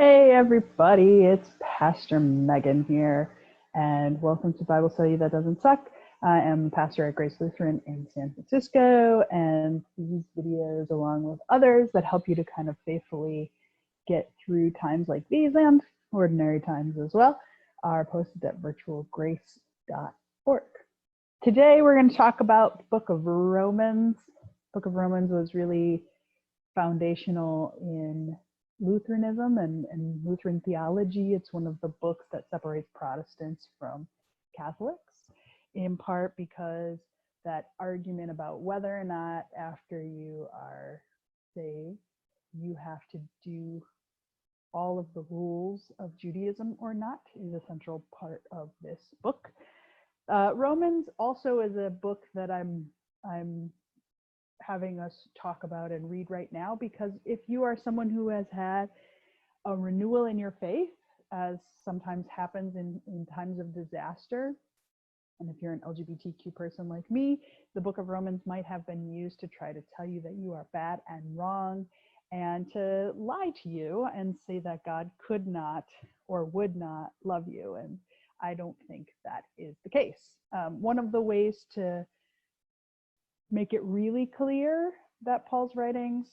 Hey everybody, it's Pastor Megan here, and welcome to Bible Study That Doesn't Suck. I am pastor at Grace Lutheran in San Francisco, and these videos, along with others that help you to kind of faithfully get through times like these and ordinary times as well, are posted at virtualgrace.org. Today we're going to talk about the book of Romans. The book of Romans was really foundational in Lutheranism and Lutheran theology. It's one of the books that separates Protestants from Catholics, in part because that argument about whether or not after you are saved, you have to do all of the rules of Judaism or not is a central part of this book. Romans also is a book that I'm having us talk about and read right now, because if you are someone who has had a renewal in your faith, as sometimes happens in times of disaster, and if you're an LGBTQ person like me, the book of Romans might have been used to try to tell you that you are bad and wrong, and to lie to you and say that God could not or would not love you. And I don't think that is the case. One of the ways to make it really clear that Paul's writings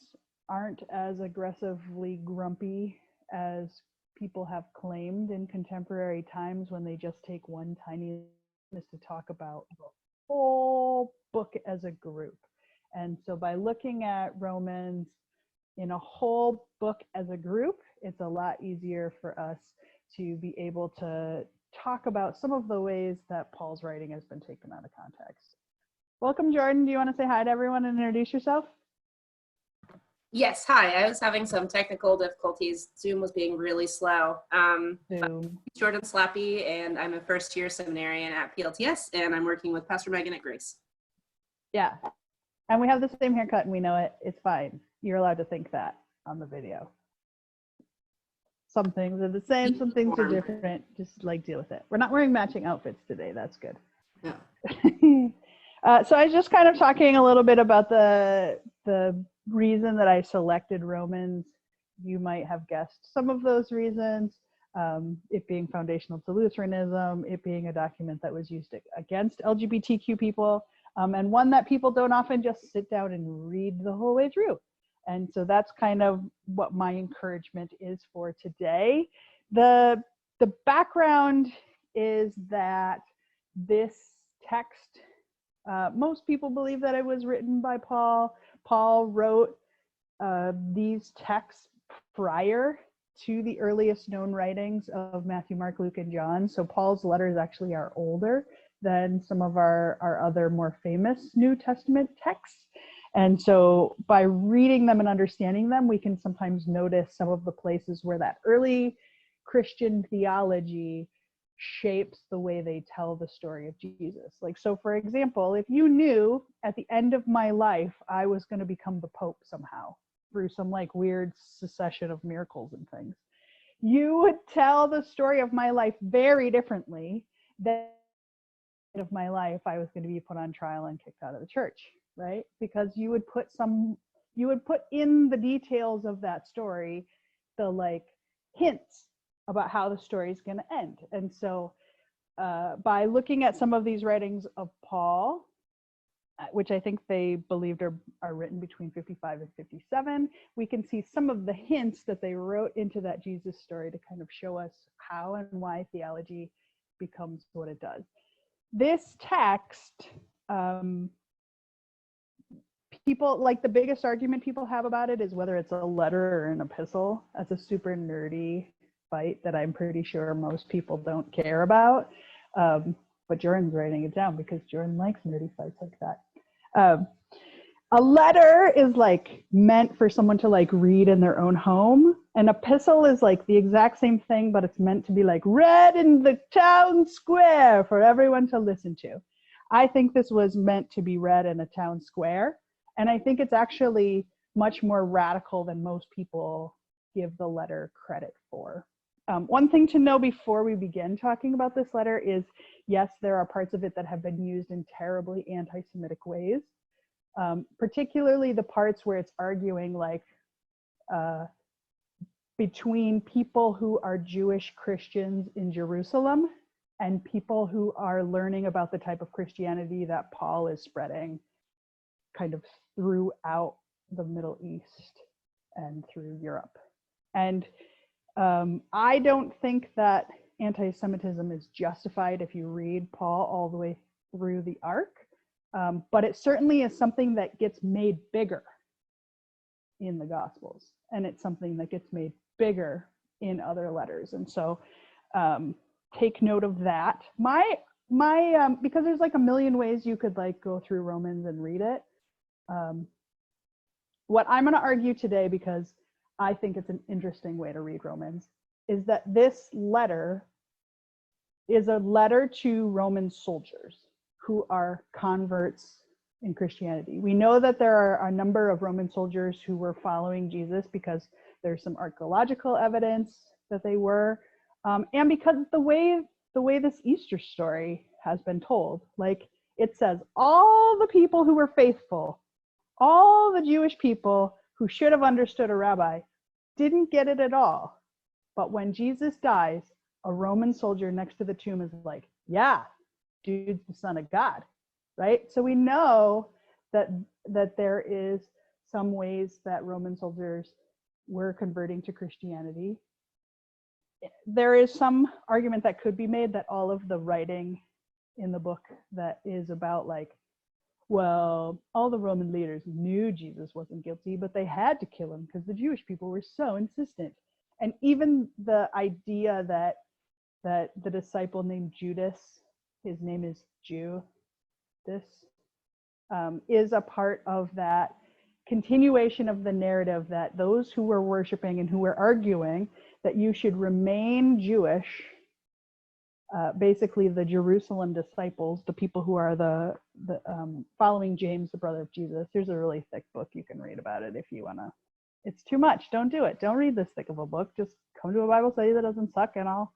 aren't as aggressively grumpy as people have claimed in contemporary times, when they just take one tiny list to talk about the whole book as a group. And so by looking at Romans in a whole book as a group, it's a lot easier for us to be able to talk about some of the ways that Paul's writing has been taken out of context. Welcome, Jordan. Do you want to say hi to everyone and introduce yourself? Yes, hi. I was having some technical difficulties. Zoom was being really slow. Jordan Slappy, and I'm a first-year seminarian at PLTS, and I'm working with Pastor Megan at Grace. Yeah, and we have the same haircut, and we know it. It's fine. You're allowed to think that on the video. Some things are the same, some things are different. Just like deal with it. We're not wearing matching outfits today. That's good. No. So I was just kind of talking a little bit about the reason that I selected Romans. You might have guessed some of those reasons, it being foundational to Lutheranism, it being a document that was used against LGBTQ people, and one that people don't often just sit down and read the whole way through. And so that's kind of what my encouragement is for today. The background is that this text, most people believe that it was written by Paul. Paul wrote these texts prior to the earliest known writings of Matthew, Mark, Luke, and John. So Paul's letters actually are older than some of our other more famous New Testament texts. And so by reading them and understanding them, we can sometimes notice some of the places where that early Christian theology shapes the way they tell the story of Jesus. Like, so for example, if you knew at the end of my life I was going to become the Pope somehow through some like weird succession of miracles and things, you would tell the story of my life very differently than of my life I was going to be put on trial and kicked out of the church, right? Because you would put in the details of that story the like hints about how the story is going to end. And so by looking at some of these writings of Paul, which I think they believed are written between 55 and 57, we can see some of the hints that they wrote into that Jesus story to kind of show us how and why theology becomes what it does. This text, people, like, the biggest argument people have about it is whether it's a letter or an epistle. That's a super nerdy fight that I'm pretty sure most people don't care about. But Jordan's writing it down because Jordan likes nerdy fights like that. A letter is like meant for someone to like read in their own home. An epistle is like the exact same thing, but it's meant to be like read in the town square for everyone to listen to. I think this was meant to be read in a town square. And I think it's actually much more radical than most people give the letter credit for. One thing to know before we begin talking about this letter is, yes, there are parts of it that have been used in terribly anti-Semitic ways, particularly the parts where it's arguing like between people who are Jewish Christians in Jerusalem and people who are learning about the type of Christianity that Paul is spreading kind of throughout the Middle East and through Europe. And I don't think that anti-Semitism is justified if you read Paul all the way through the arc, but it certainly is something that gets made bigger in the Gospels, and it's something that gets made bigger in other letters. And so take note of that. Because there's like a million ways you could like go through Romans and read it. What I'm going to argue today, because I think it's an interesting way to read Romans, is that this letter is a letter to Roman soldiers who are converts in Christianity. We know that there are a number of Roman soldiers who were following Jesus because there's some archaeological evidence that they were, and because the way this Easter story has been told, like it says, all the people who were faithful, all the Jewish people who should have understood a rabbi, didn't get it at all. But when Jesus dies, a Roman soldier next to the tomb is like, yeah, dude's the Son of God, right? So we know that there is some ways that Roman soldiers were converting to Christianity. There is some argument that could be made that all of the writing in the book that is about like, well, all the Roman leaders knew Jesus wasn't guilty, but they had to kill him because the Jewish people were so insistent. And even the idea that the disciple named Judas, his name is Jew, is a part of that continuation of the narrative that those who were worshiping and who were arguing that you should remain Jewish, basically the Jerusalem disciples, the people who are the following James, the brother of Jesus. Here's a really thick book. You can read about it if you want to. It's too much. Don't do it. Don't read this thick of a book. Just come to a Bible study that doesn't suck and I'll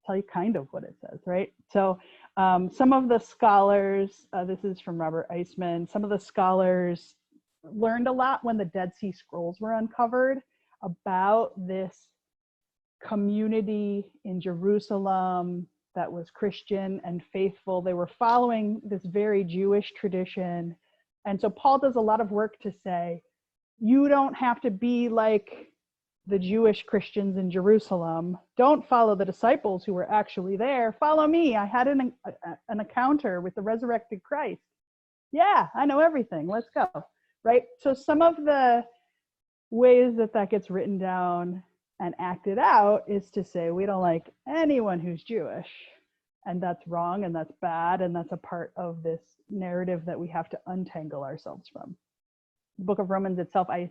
tell you kind of what it says, right? So some of the scholars, this is from Robert Eisman, some of the scholars learned a lot when the Dead Sea Scrolls were uncovered about this community in Jerusalem that was Christian and faithful. They were following this very Jewish tradition. And so Paul does a lot of work to say, you don't have to be like the Jewish Christians in Jerusalem. Don't follow the disciples who were actually there. Follow me. I had an encounter with the resurrected Christ. Yeah, I know everything. Let's go. Right? So some of the ways that gets written down and acted out is to say we don't like anyone who's Jewish, and that's wrong and that's bad, and that's a part of this narrative that we have to untangle ourselves from. The book of Romans itself, I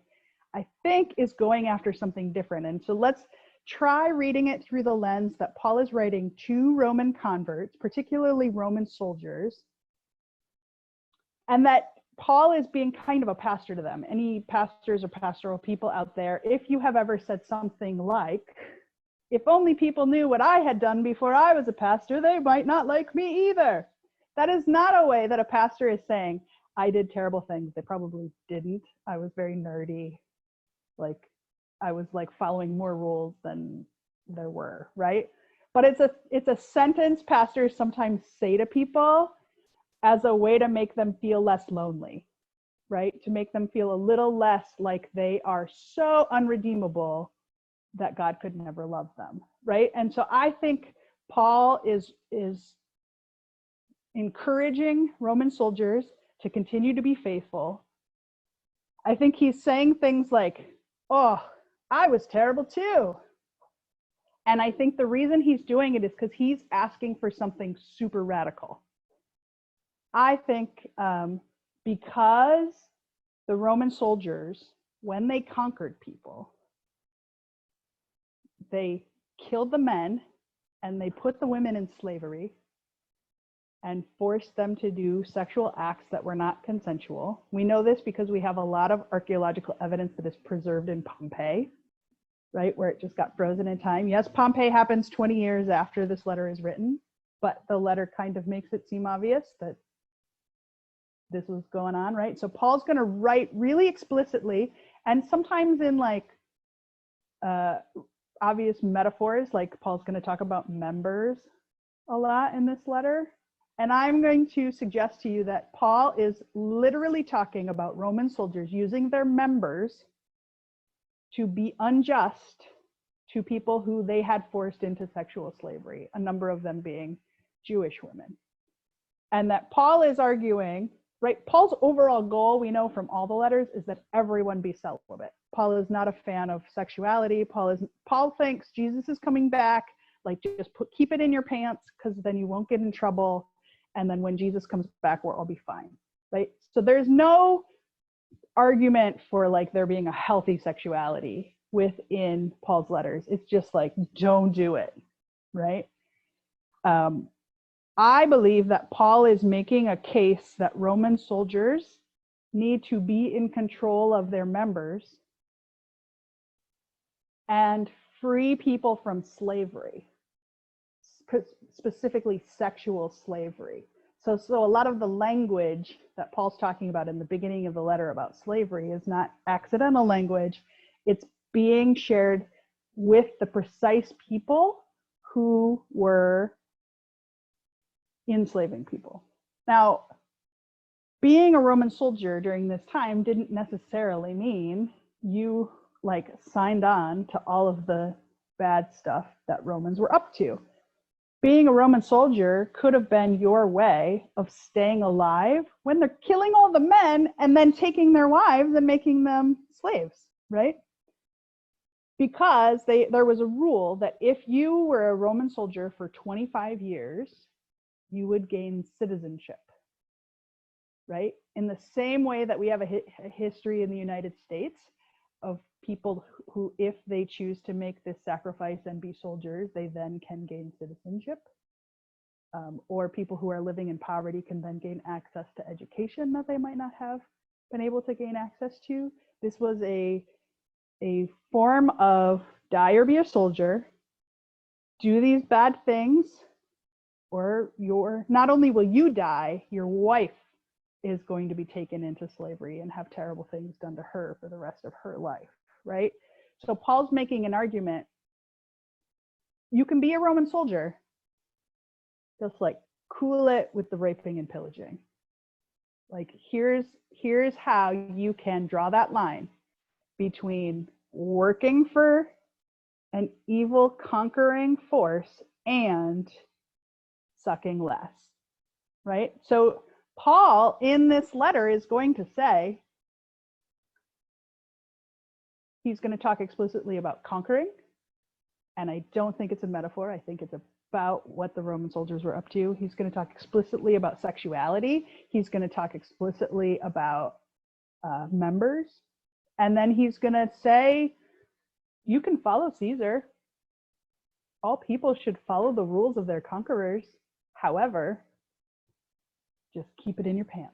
think, is going after something different. And so let's try reading it through the lens that Paul is writing to Roman converts, particularly Roman soldiers, and that Paul is being kind of a pastor to them. Any pastors or pastoral people out there, if you have ever said something like, if only people knew what I had done before I was a pastor, they might not like me either. That is not a way that a pastor is saying, I did terrible things. They probably didn't. I was very nerdy. Like I was like following more rules than there were, right? But it's a sentence pastors sometimes say to people as a way to make them feel less lonely, right? To make them feel a little less like they are so unredeemable that God could never love them, right? And so I think Paul is encouraging Roman soldiers to continue to be faithful. I think he's saying things like, oh, I was terrible too. And I think the reason he's doing it is because he's asking for something super radical. I think because the Roman soldiers, when they conquered people, they killed the men and they put the women in slavery and forced them to do sexual acts that were not consensual. We know this because we have a lot of archaeological evidence that is preserved in Pompeii, right, where it just got frozen in time. Yes, Pompeii happens 20 years after this letter is written, but the letter kind of makes it seem obvious that this was going on, right? So Paul's going to write really explicitly, and sometimes in like obvious metaphors, like Paul's going to talk about members a lot in this letter. And I'm going to suggest to you that Paul is literally talking about Roman soldiers using their members to be unjust to people who they had forced into sexual slavery, a number of them being Jewish women. And that Paul is arguing, right? Paul's overall goal, we know from all the letters, is that everyone be celibate. Paul is not a fan of sexuality. Paul thinks Jesus is coming back, like just keep it in your pants, because then you won't get in trouble. And then when Jesus comes back, we'll all be fine, right? So there's no argument for like there being a healthy sexuality within Paul's letters. It's just like, don't do it, right? I believe that Paul is making a case that Roman soldiers need to be in control of their members and free people from slavery, specifically sexual slavery. So a lot of the language that Paul's talking about in the beginning of the letter about slavery is not accidental language. It's being shared with the precise people who were enslaving people. Now, being a Roman soldier during this time didn't necessarily mean you like signed on to all of the bad stuff that Romans were up to. Being a Roman soldier could have been your way of staying alive when they're killing all the men and then taking their wives and making them slaves, right? Because there was a rule that if you were a Roman soldier for 25 years, you would gain citizenship, right? In the same way that we have a history in the United States of people who, if they choose to make this sacrifice and be soldiers, they then can gain citizenship. Or people who are living in poverty can then gain access to education that they might not have been able to gain access to. This was a form of die or be a soldier, do these bad things, or not only will you die, your wife is going to be taken into slavery and have terrible things done to her for the rest of her life, right? So Paul's making an argument. You can be a Roman soldier, just like cool it with the raping and pillaging. Like here's how you can draw that line between working for an evil conquering force and sucking less, right? So Paul in this letter is going to say, he's going to talk explicitly about conquering. And I don't think it's a metaphor. I think it's about what the Roman soldiers were up to. He's going to talk explicitly about sexuality. He's going to talk explicitly about members. And then he's going to say, you can follow Caesar. All people should follow the rules of their conquerors. However, just keep it in your pants,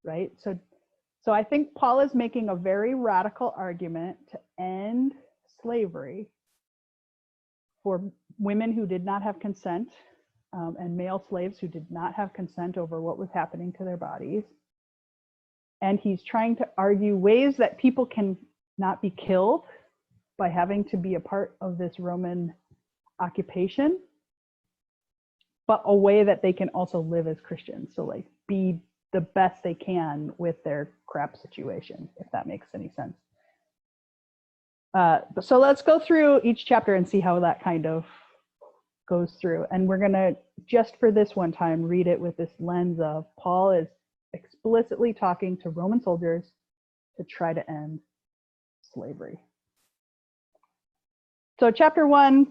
right? So I think Paul is making a very radical argument to end slavery for women who did not have consent and male slaves who did not have consent over what was happening to their bodies. And he's trying to argue ways that people can not be killed by having to be a part of this Roman occupation, but a way that they can also live as Christians. So like be the best they can with their crap situation, if that makes any sense. So let's go through each chapter and see how that kind of goes through. And we're gonna, just for this one time, read it with this lens of Paul is explicitly talking to Roman soldiers to try to end slavery. So chapter 1,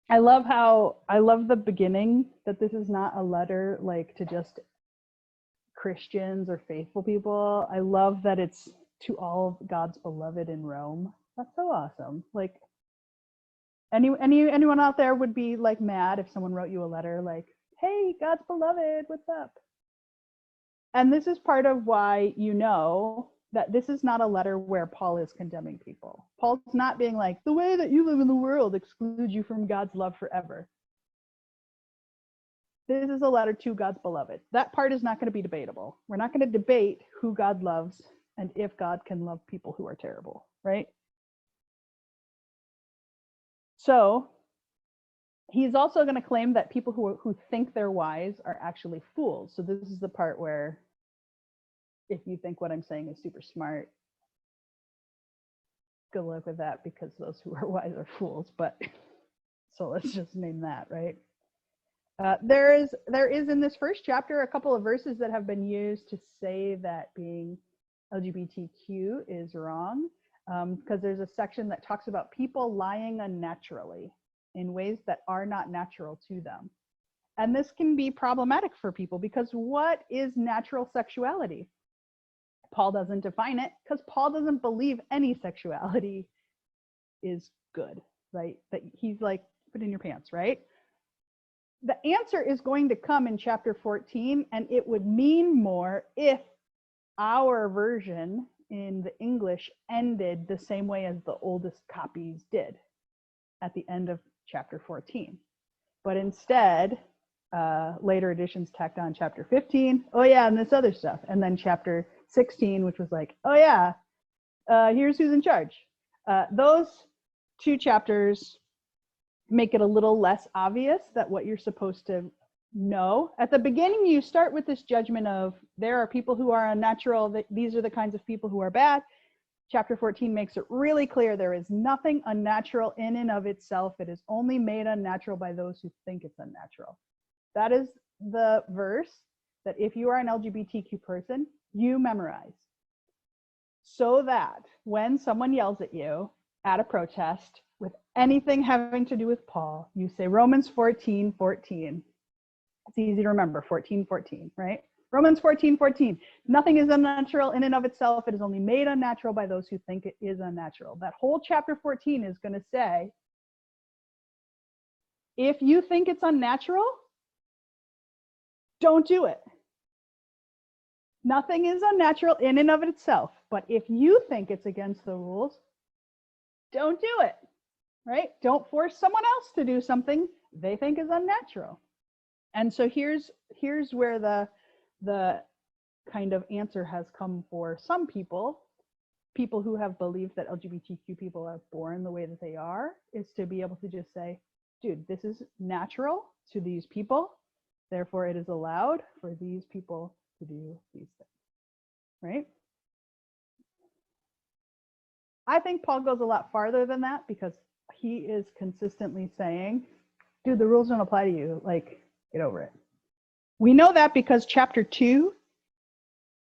I love the beginning, that this is not a letter like to just Christians or faithful people. I love that it's to all of God's beloved in Rome. That's so awesome. Like anyone out there would be like mad if someone wrote you a letter like, hey, God's beloved, what's up? And this is part of why you know that this is not a letter where Paul is condemning people. Paul's not being like, the way that you live in the world excludes you from God's love forever. This is a letter to God's beloved. That part is not going to be debatable. We're not going to debate who God loves and if God can love people who are terrible, right? So he's also going to claim that people who think they're wise are actually fools. So this is the part where if you think what I'm saying is super smart, good luck with that, because those who are wise are fools. But so let's just name that, right? There is in this first chapter a couple of verses that have been used to say that being LGBTQ is wrong, because there's a section that talks about people lying unnaturally in ways that are not natural to them. And this can be problematic for people, because what is natural sexuality? Paul doesn't define it, because Paul doesn't believe any sexuality is good, right? That he's like, put in your pants, right? The answer is going to come in chapter 14, and it would mean more if our version in the English ended the same way as the oldest copies did at the end of chapter 14. But instead, later editions tacked on chapter 15, oh yeah, and this other stuff. And then chapter 16, which was like, oh yeah, here's who's in charge. Those two chapters make it a little less obvious that what you're supposed to know. At the beginning, you start with this judgment of there are people who are unnatural, that these are the kinds of people who are bad. Chapter 14 makes it really clear there is nothing unnatural in and of itself. It is only made unnatural by those who think it's unnatural. That is the verse that if you are an LGBTQ person, you memorize, so that when someone yells at you at a protest with anything having to do with Paul, you say Romans 14:14. It's easy to remember, 14:14, right? Romans 14:14. Nothing is unnatural in and of itself. It is only made unnatural by those who think it is unnatural. That whole chapter 14 is going to say, if you think it's unnatural, don't do it. Nothing is unnatural in and of itself. But if you think it's against the rules, don't do it, right? Don't force someone else to do something they think is unnatural. And so here's where the kind of answer has come for some people who have believed that LGBTQ people are born the way that they are, is to be able to just say, dude, this is natural to these people, therefore it is allowed for these people to do these things, right? I think Paul goes a lot farther than that, because he is consistently saying, dude, the rules don't apply to you, like, get over it. We know that because chapter 2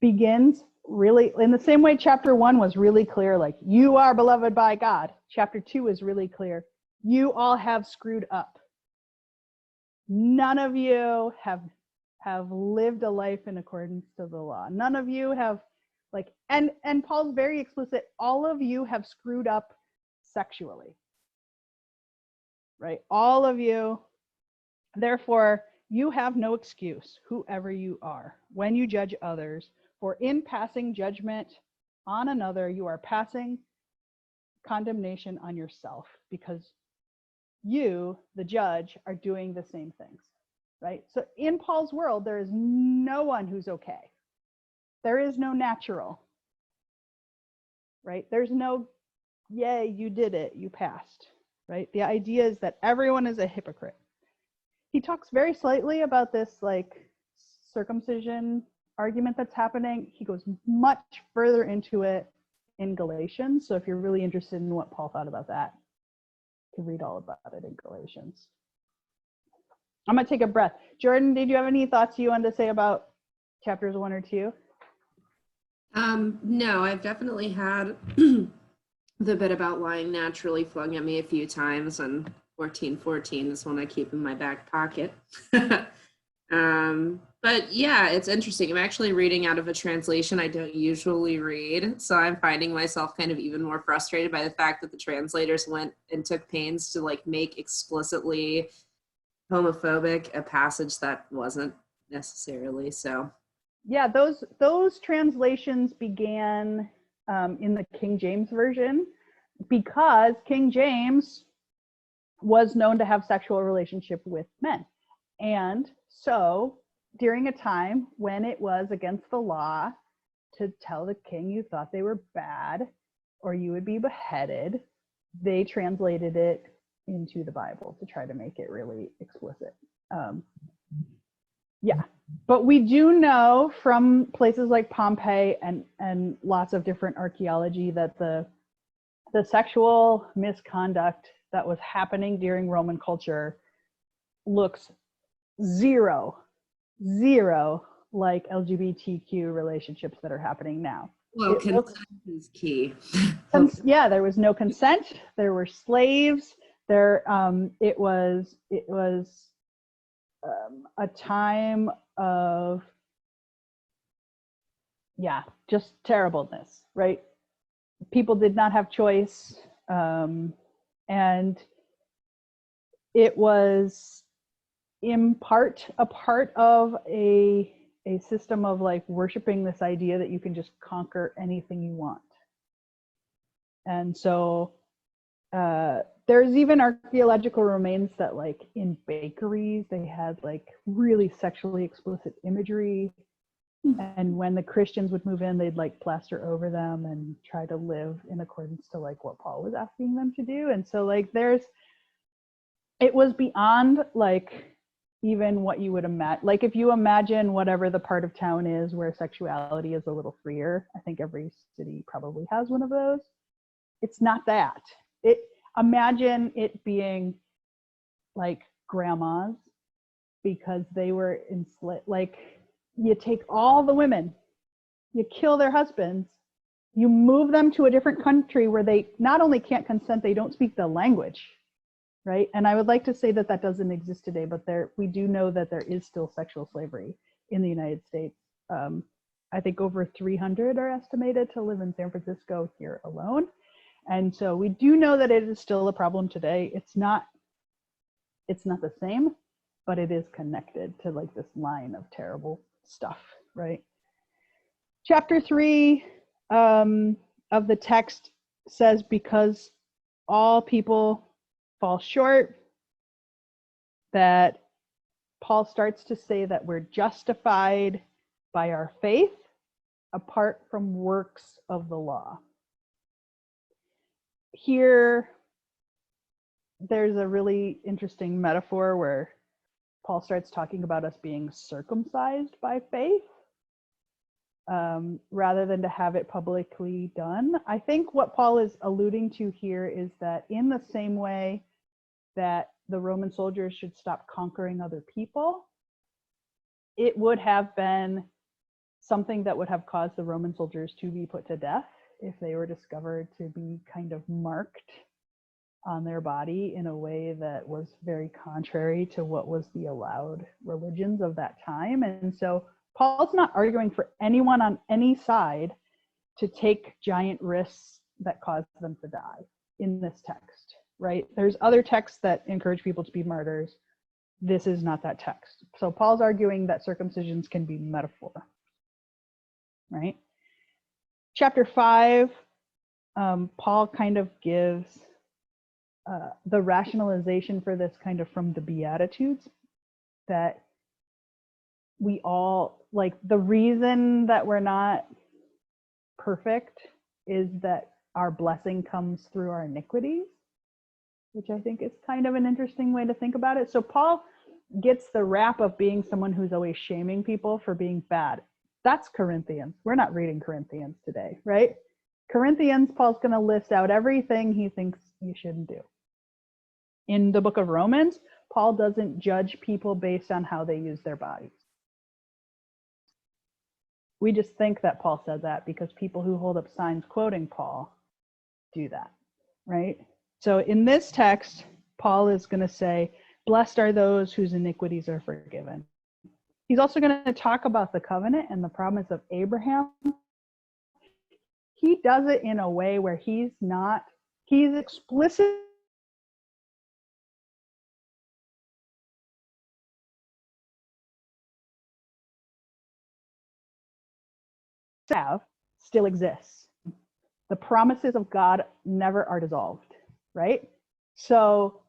begins really in the same way chapter 1 was really clear, like, you are beloved by God. Chapter 2 is really clear. You all have screwed up. None of you have lived a life in accordance to the law. None of you have, like, and Paul's very explicit, all of you have screwed up sexually, right? All of you. Therefore, you have no excuse, whoever you are, when you judge others, for in passing judgment on another, you are passing condemnation on yourself, because you, the judge, are doing the same things, right? So in Paul's world, there is no one who's okay. There is no natural, right? There's no, yay, you did it, you passed, right? The idea is that everyone is a hypocrite. He talks very slightly about this, like, circumcision argument that's happening. He goes much further into it in Galatians. So if you're really interested in what Paul thought about that, you can read all about it in Galatians. I'm going to take a breath. Jordan, did you have any thoughts you wanted to say about chapters 1 or 2? No, I've definitely had the bit about lying naturally flung at me a few times, and 14:14 is one I keep in my back pocket. But yeah, it's interesting. I'm actually reading out of a translation I don't usually read, so I'm finding myself kind of even more frustrated by the fact that the translators went and took pains to, like, make explicitly homophobic a passage that wasn't necessarily. So yeah, those translations began in the King James version, because King James was known to have sexual relationship with men. And so during a time when it was against the law to tell the king you thought they were bad or you would be beheaded, they translated it into the Bible to try to make it really explicit. Yeah, but we do know from places like Pompeii and lots of different archaeology that the sexual misconduct that was happening during Roman culture looks zero like LGBTQ relationships that are happening now. Well, consent is key. Yeah, there was no consent. There were slaves. It was a time of, yeah, just terribleness, right? People did not have choice, and it was in part a part of a system of like worshiping this idea that you can just conquer anything you want. And so there's even archaeological remains that like in bakeries, they had like really sexually explicit imagery. And when the Christians would move in, they'd like plaster over them and try to live in accordance to like what Paul was asking them to do. And so like it was beyond like even what you would imagine. Like if you imagine whatever the part of town is where sexuality is a little freer, I think every city probably has one of those. It's not that. Imagine it being like grandmas, because they were enslaved. Like you take all the women, you kill their husbands, you move them to a different country where they not only can't consent, they don't speak the language, right? And I would like to say that that doesn't exist today, but we do know that there is still sexual slavery in the United States. I think over 300 are estimated to live in San Francisco here alone. And so we do know that it is still a problem today. It's not the same, but it is connected to like this line of terrible stuff, right? Chapter 3 of the text says, because all people fall short, that Paul starts to say that we're justified by our faith apart from works of the law. Here, there's a really interesting metaphor where Paul starts talking about us being circumcised by faith, rather than to have it publicly done. I think what Paul is alluding to here is that in the same way that the Roman soldiers should stop conquering other people, it would have been something that would have caused the Roman soldiers to be put to death if they were discovered to be kind of marked on their body in a way that was very contrary to what was the allowed religions of that time. And so Paul's not arguing for anyone on any side to take giant risks that cause them to die in this text, right? There's other texts that encourage people to be martyrs. This is not that text. So Paul's arguing that circumcisions can be metaphor, right? Chapter 5, Paul kind of gives the rationalization for this kind of from the Beatitudes, that we all, like, the reason that we're not perfect is that our blessing comes through our iniquities, which I think is kind of an interesting way to think about it. So Paul gets the rap of being someone who's always shaming people for being bad. That's Corinthians. We're not reading Corinthians today, right? Corinthians, Paul's going to list out everything he thinks you shouldn't do. In the book of Romans, Paul doesn't judge people based on how they use their bodies. We just think that Paul said that because people who hold up signs quoting Paul do that, right? So in this text, Paul is going to say, blessed are those whose iniquities are forgiven. He's also going to talk about the covenant and the promise of Abraham. He does it in a way where he's explicit still exists. The promises of God never are dissolved, right? So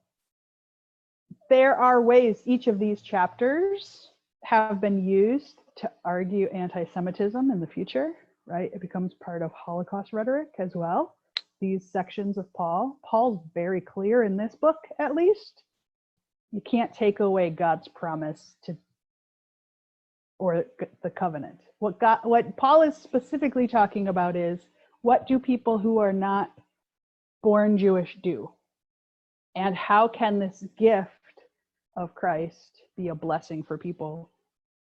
there are ways each of these chapters have been used to argue anti-Semitism in the future, right? It becomes part of Holocaust rhetoric as well. these sections of Paul, Paul's very clear in this book, at least. You can't take away God's promise to, or the covenant. What Paul is specifically talking about is, what do people who are not born Jewish do? And how can this gift of Christ be a blessing for people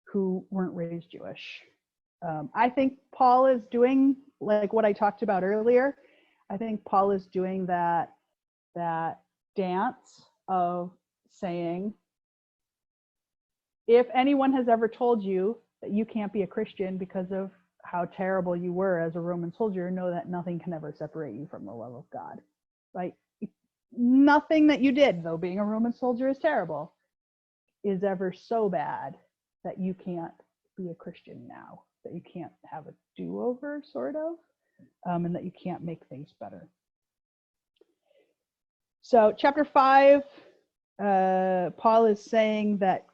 who weren't raised Jewish? I think Paul is doing like what I talked about earlier. I think Paul is doing that dance of saying, if anyone has ever told you that you can't be a Christian because of how terrible you were as a Roman soldier, know that nothing can ever separate you from the love of God. Like, nothing that you did, though being a Roman soldier is terrible, is ever so bad that you can't be a Christian now, that you can't have a do-over, sort of, and that you can't make things better. So chapter 5, Paul is saying that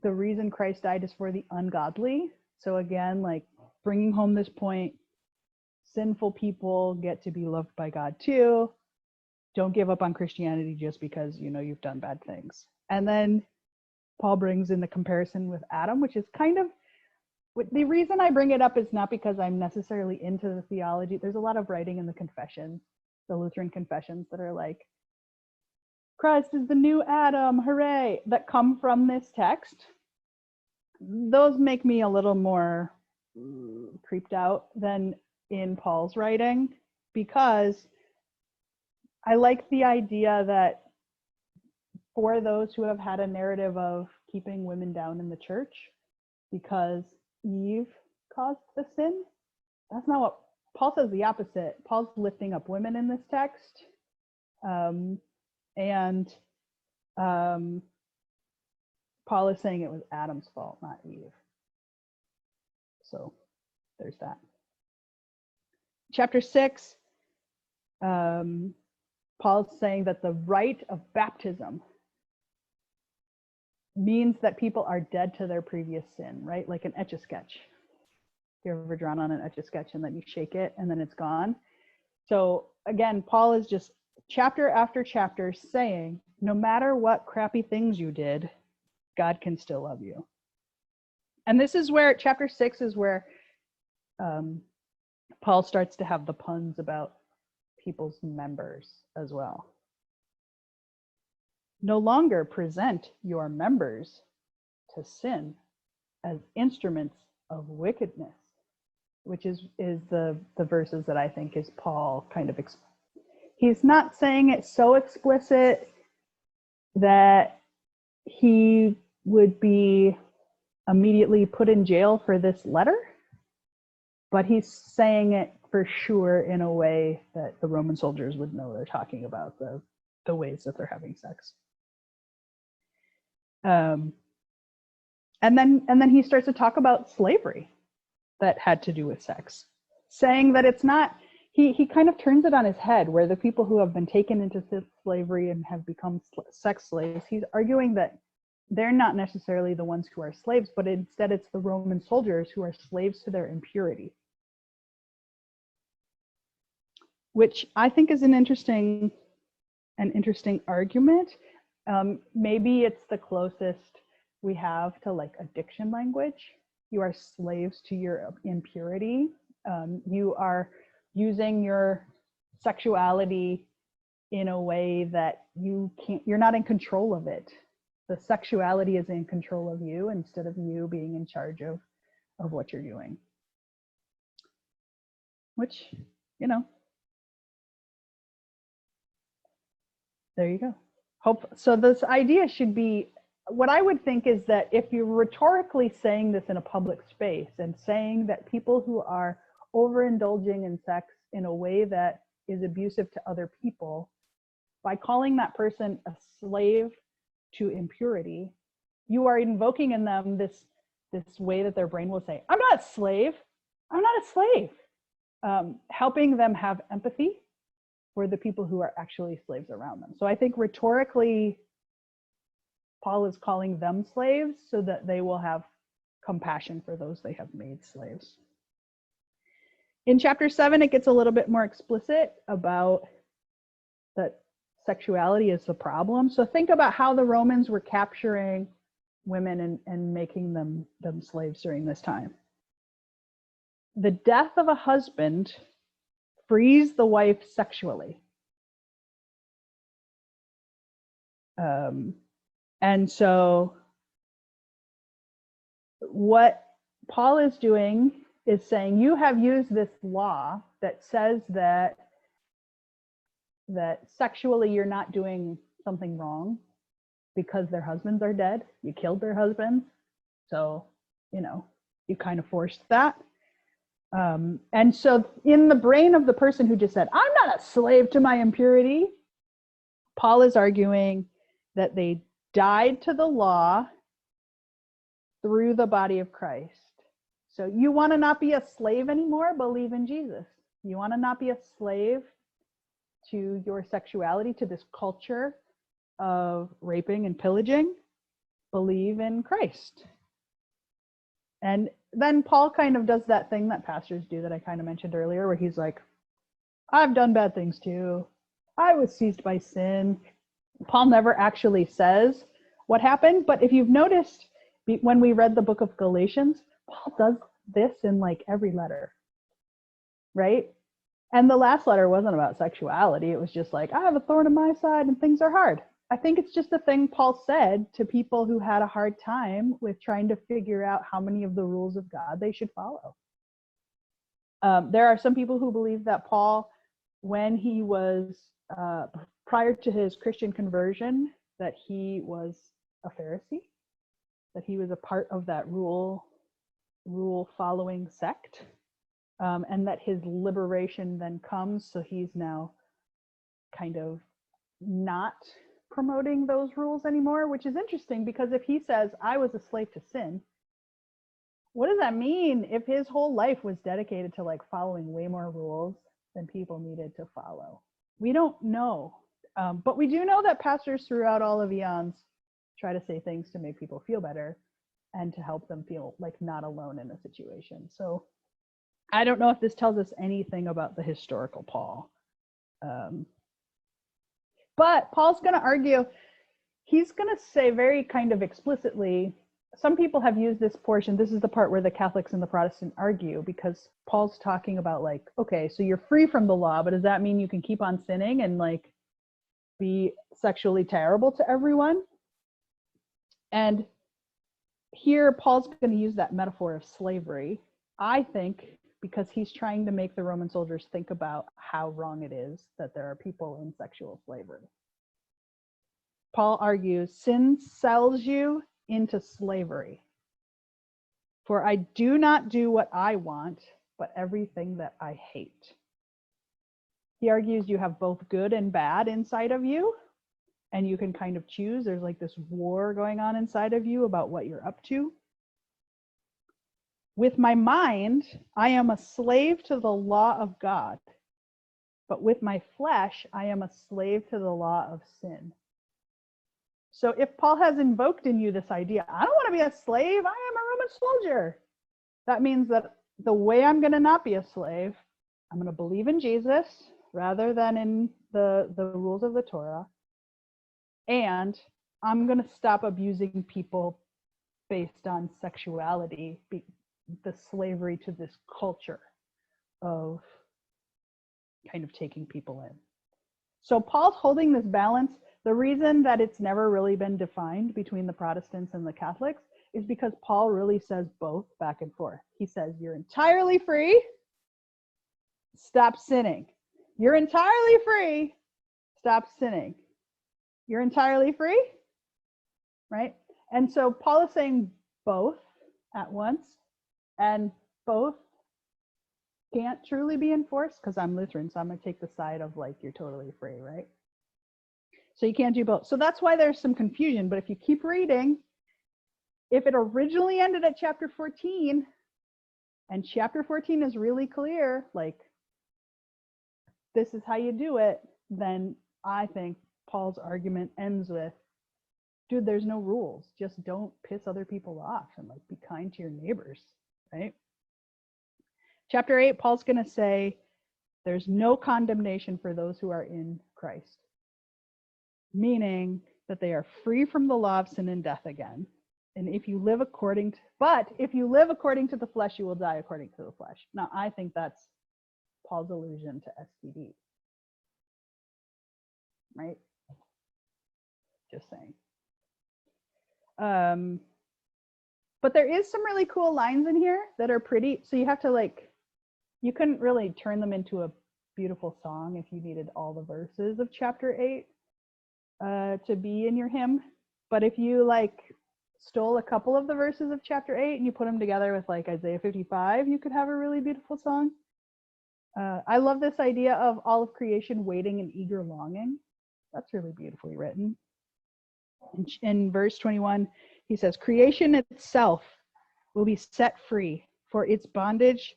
the reason Christ died is for the ungodly. So again, like bringing home this point, sinful people get to be loved by God too. Don't give up on Christianity just because, you know, you've done bad things. And then Paul brings in the comparison with Adam, which is kind of, the reason I bring it up is not because I'm necessarily into the theology. There's a lot of writing in the confessions, the Lutheran confessions, that are like, Christ is the new Adam, hooray, that come from this text. Those make me a little more creeped out than in Paul's writing, because I like the idea that for those who have had a narrative of keeping women down in the church because Eve caused the sin, that's not what Paul says. The opposite. Paul's lifting up women in this text. And Paul is saying it was Adam's fault, not Eve. So there's that. Chapter 6, Paul's saying that the rite of baptism means that people are dead to their previous sin, right? Like an Etch-a-Sketch. You ever drawn on an Etch-a-Sketch and then you shake it and then it's gone? So again, Paul is just chapter after chapter saying, no matter what crappy things you did, God can still love you. And this is where chapter 6 is where Paul starts to have the puns about people's members as well. No longer present your members to sin as instruments of wickedness, which is the verses that I think is Paul kind of he's not saying it so explicit that he would be immediately put in jail for this letter, but he's saying it for sure in a way that the Roman soldiers would know they're talking about the ways that they're having sex. And then he starts to talk about slavery that had to do with sex, saying that it's not, he kind of turns it on his head, where the people who have been taken into slavery and have become sex slaves, he's arguing that they're not necessarily the ones who are slaves, but instead it's the Roman soldiers who are slaves to their impurity, which I think is an interesting argument. Maybe it's the closest we have to like addiction language. You are slaves to your impurity. You are using your sexuality in a way that you're not in control of it. The sexuality is in control of you instead of you being in charge of what you're doing. Which, you know, there you go. So this idea should be, what I would think is that if you're rhetorically saying this in a public space and saying that people who are overindulging in sex in a way that is abusive to other people, by calling that person a slave to impurity, you are invoking in them this way that their brain will say, I'm not a slave. I'm not a slave. Helping them have empathy for the people who are actually slaves around them. So I think rhetorically, Paul is calling them slaves so that they will have compassion for those they have made slaves. In chapter 7, it gets a little bit more explicit about that sexuality is the problem. So think about how the Romans were capturing women and making them slaves during this time. The death of a husband frees the wife sexually. And so what Paul is doing is saying, you have used this law that says that sexually you're not doing something wrong because their husbands are dead. You killed their husbands. So, you kind of forced that. And so in the brain of the person who just said, I'm not a slave to my impurity, Paul is arguing that they died to the law through the body of Christ. So you want to not be a slave anymore? Believe in Jesus. You want to not be a slave to your sexuality, to this culture of raping and pillaging? Believe in Christ. And then Paul kind of does that thing that pastors do that I kind of mentioned earlier, where he's like, I've done bad things too. I was seized by sin. Paul never actually says what happened, but if you've noticed, when we read the book of Galatians, Paul does this in like every letter, right? And the last letter wasn't about sexuality. It was just like, I have a thorn in my side and things are hard. I think it's just a thing Paul said to people who had a hard time with trying to figure out how many of the rules of God they should follow. There are some people who believe that Paul, when he was, prior to his Christian conversion, that he was a Pharisee, that he was a part of that rule following sect, and that his liberation then comes. So he's now kind of not promoting those rules anymore, which is interesting, because if he says, I was a slave to sin, what does that mean if his whole life was dedicated to like following way more rules than people needed to follow? We don't know. But we do know that pastors throughout all of eons try to say things to make people feel better and to help them feel like not alone in a situation. So I don't know if this tells us anything about the historical Paul. But Paul's going to argue, he's going to say very kind of explicitly, some people have used this portion, this is the part where the Catholics and the Protestant argue, because Paul's talking about like, okay, so you're free from the law, but does that mean you can keep on sinning and like be sexually terrible to everyone? And here Paul's going to use that metaphor of slavery, I think, because he's trying to make the Roman soldiers think about how wrong it is that there are people in sexual slavery. Paul argues, sin sells you into slavery. For I do not do what I want, but everything that I hate. He argues you have both good and bad inside of you, and you can kind of choose. There's like this war going on inside of you about what you're up to. With my mind, I am a slave to the law of God, but with my flesh, I am a slave to the law of sin. So if Paul has invoked in you this idea, I don't want to be a slave, I am a Roman soldier, that means that the way I'm going to not be a slave, I'm going to believe in Jesus rather than in the rules of the Torah, and I'm going to stop abusing people based on sexuality, the slavery to this culture of kind of taking people in. So Paul's holding this balance. The reason that it's never really been defined between the Protestants and the Catholics is because Paul really says both back and forth. He says, you're entirely free, stop sinning. You're entirely free, stop sinning. You're entirely free, right? And so Paul is saying both at once, and both can't truly be enforced, because I'm Lutheran, so I'm going to take the side of like, you're totally free, right? So you can't do both. So that's why there's some confusion. But if you keep reading, if it originally ended at chapter 14, and chapter 14 is really clear, like, this is how you do it, then I think Paul's argument ends with, dude, there's no rules. Just don't piss other people off and like be kind to your neighbors, right? Chapter 8, Paul's going to say, there's no condemnation for those who are in Christ, meaning that they are free from the law of sin and death again. And if you live according to the flesh, you will die according to the flesh. Now, I think that's Paul's allusion to STD, right? Just saying. But there is some really cool lines in here that are pretty. So you have to you couldn't really turn them into a beautiful song if you needed all the verses of chapter 8 to be in your hymn. But if you stole a couple of the verses of chapter 8 and you put them together with Isaiah 55, you could have a really beautiful song. I love this idea of all of creation waiting in eager longing. That's really beautifully written. In verse 21, he says, creation itself will be set free for its bondage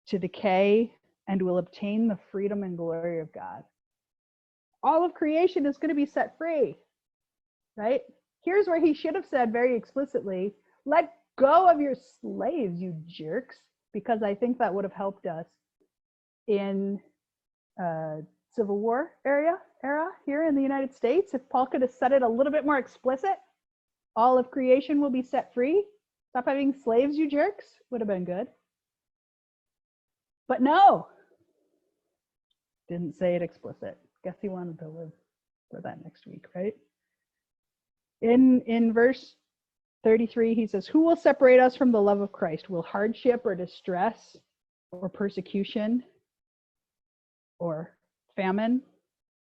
to decay and will obtain the freedom and glory of God. All of creation is going to be set free, right? Here's where he should have said very explicitly, let go of your slaves, you jerks, because I think that would have helped us in Civil War era here in the United States. If Paul could have said it a little bit more explicit, all of creation will be set free. Stop having slaves, you jerks, would have been good. But no, didn't say it explicit. Guess he wanted to live for that next week, right? In verse 33, he says, who will separate us from the love of Christ? Will hardship or distress or persecution or famine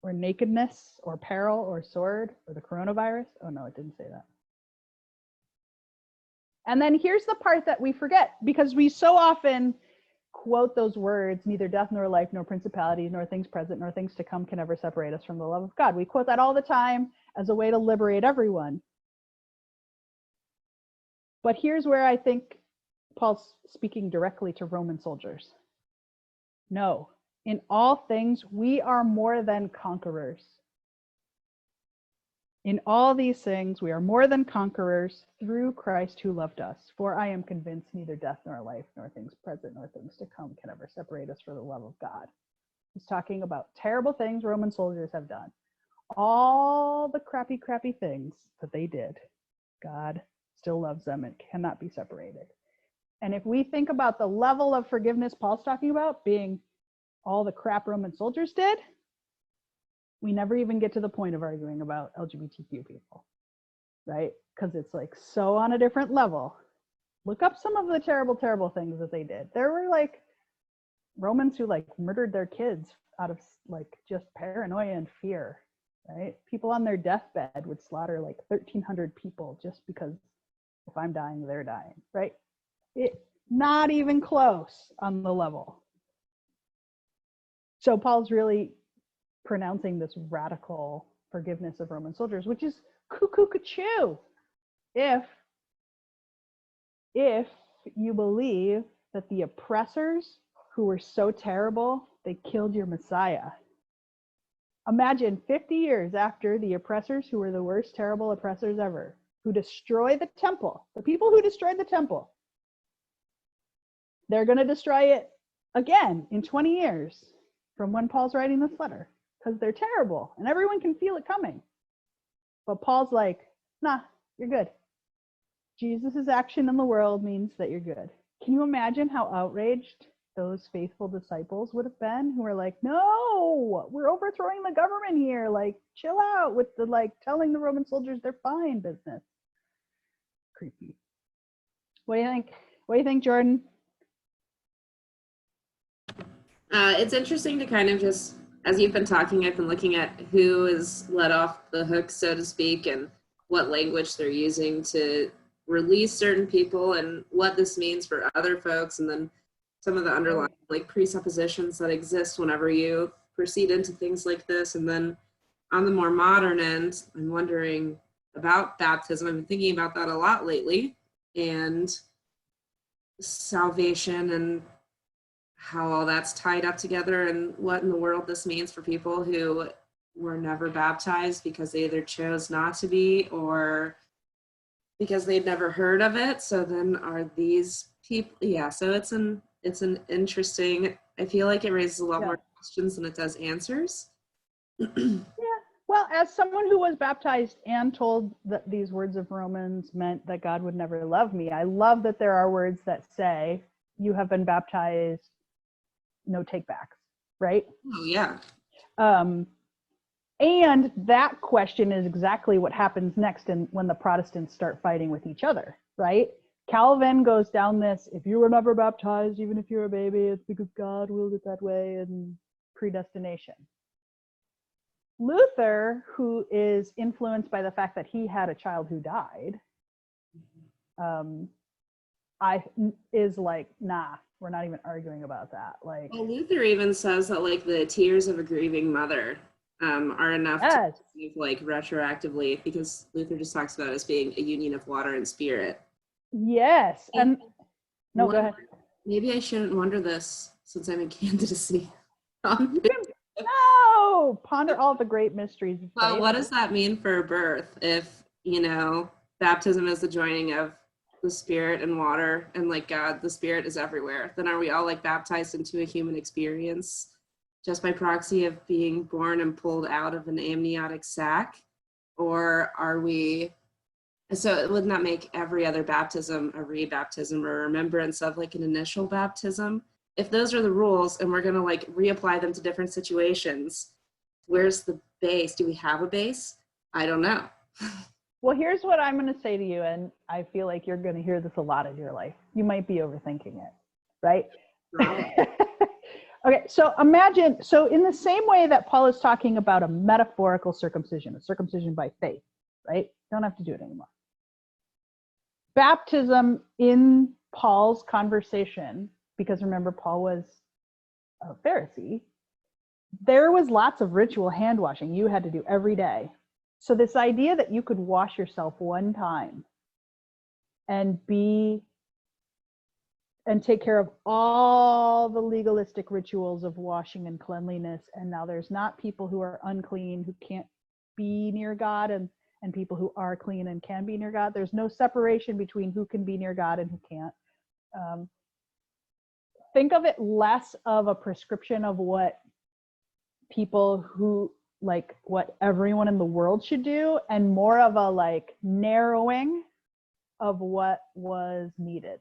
or nakedness or peril or sword or the coronavirus? Oh no, it didn't say that. And then here's the part that we forget, because we so often quote those words, neither death nor life, nor principalities, nor things present, nor things to come can ever separate us from the love of God. We quote that all the time as a way to liberate everyone. But here's where I think Paul's speaking directly to Roman soldiers. No, in all things, we are more than conquerors. In all these things, we are more than conquerors through Christ who loved us. For I am convinced neither death nor life, nor things present, nor things to come can ever separate us from the love of God. He's talking about terrible things Roman soldiers have done. All the crappy things that they did, God still loves them and cannot be separated. And if we think about the level of forgiveness Paul's talking about being all the crap Roman soldiers did, we never even get to the point of arguing about LGBTQ people, right? Because it's so on a different level. Look up some of the terrible things that they did. There were Romans who murdered their kids out of just paranoia and fear, right? People on their deathbed would slaughter 1,300 people just because if I'm dying, they're dying, right? Not even close on the level. So Paul's really pronouncing this radical forgiveness of Roman soldiers, which is cuckoo-ca-choo if you believe that the oppressors who were so terrible, they killed your Messiah. Imagine 50 years after the oppressors who were the worst terrible oppressors ever, who destroy the temple, the people who destroyed the temple, they're going to destroy it again in 20 years from when Paul's writing this letter, because they're terrible and everyone can feel it coming. But Paul's like, nah, you're good. Jesus's action in the world means that you're good. Can you imagine how outraged those faithful disciples would have been, who were like, no, we're overthrowing the government here, chill out with the telling the Roman soldiers they're fine business. Creepy. What do you think, Jordan? It's interesting to kind of just, as you've been talking, I've been looking at who is let off the hook, so to speak, and what language they're using to release certain people and what this means for other folks, and then some of the underlying presuppositions that exist whenever you proceed into things like this. And then on the more modern end, I'm wondering about baptism. I've been thinking about that a lot lately, and salvation and how all that's tied up together, and what in the world this means for people who were never baptized because they either chose not to be or because they'd never heard of it. So then are these people, so it's an It's an interesting, I feel like it raises a lot Yeah. more questions than it does answers. Yeah. Well, as someone who was baptized and told that these words of Romans meant that God would never love me, I love that there are words that say, you have been baptized, no take backs, right? Oh, yeah. And that question is exactly what happens next when the Protestants start fighting with each other, right? Calvin goes down this, if you were never baptized, even if you're a baby, it's because God willed it that way, and predestination. Luther, who is influenced by the fact that he had a child who died, is like, nah, we're not even arguing about that. Like, well, Luther even says that like the tears of a grieving mother are enough yes. to like retroactively, because Luther just talks about it as being a union of water and spirit. Yes. And no, go ahead. Maybe I shouldn't wonder this since I'm in candidacy. No, ponder all the great mysteries of Well, faith. what does that mean for birth if, baptism is the joining of the spirit and water, and like God, the spirit is everywhere? Then are we all like baptized into a human experience just by proxy of being born and pulled out of an amniotic sac? Or are we, so wouldn't that make every other baptism a rebaptism or a remembrance of like an initial baptism? If those are the rules and we're going to like reapply them to different situations, where's the base? Do we have a base? I don't know. Well, here's what I'm going to say to you, and I feel like you're going to hear this a lot in your life. You might be overthinking it, right? Okay, so imagine, so in the same way that Paul is talking about a metaphorical circumcision, a circumcision by faith, right? You don't have to do it anymore. Baptism in Paul's conversation, because remember, Paul was a Pharisee, there was lots of ritual hand washing you had to do every day. So this idea that you could wash yourself one time and take care of all the legalistic rituals of washing and cleanliness, and now there's not people who are unclean who can't be near God, and people who are clean and can be near God. There's no separation between who can be near God and who can't. Think of it less of a prescription of what people who, like, what everyone in the world should do, and more of a like narrowing of what was needed,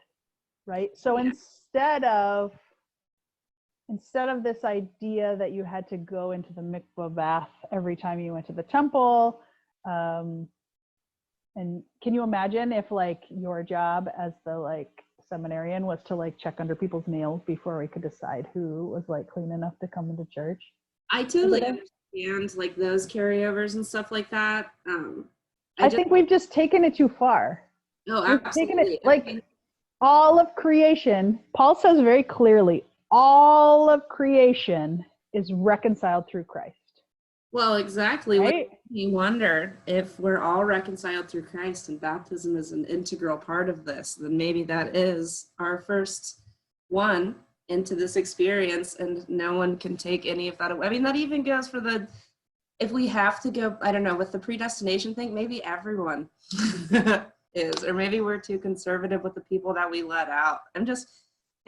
right? So instead of this idea that you had to go into the mikvah bath every time you went to the temple, and can you imagine if like your job as the like seminarian was to like check under people's nails before we could decide who was like clean enough to come into church? I totally understand like those carryovers and stuff like that. I think we've just taken it too far. Oh, we've absolutely. taken it like all of creation. Paul says very clearly, all of creation is reconciled through Christ. Well, exactly. Right? We wondered if we're all reconciled through Christ and baptism is an integral part of this, then maybe that is our first one into this experience, and no one can take any of that away. I mean, that even goes for if we have to go, I don't know, with the predestination thing, maybe everyone is, or maybe we're too conservative with the people that we let out. It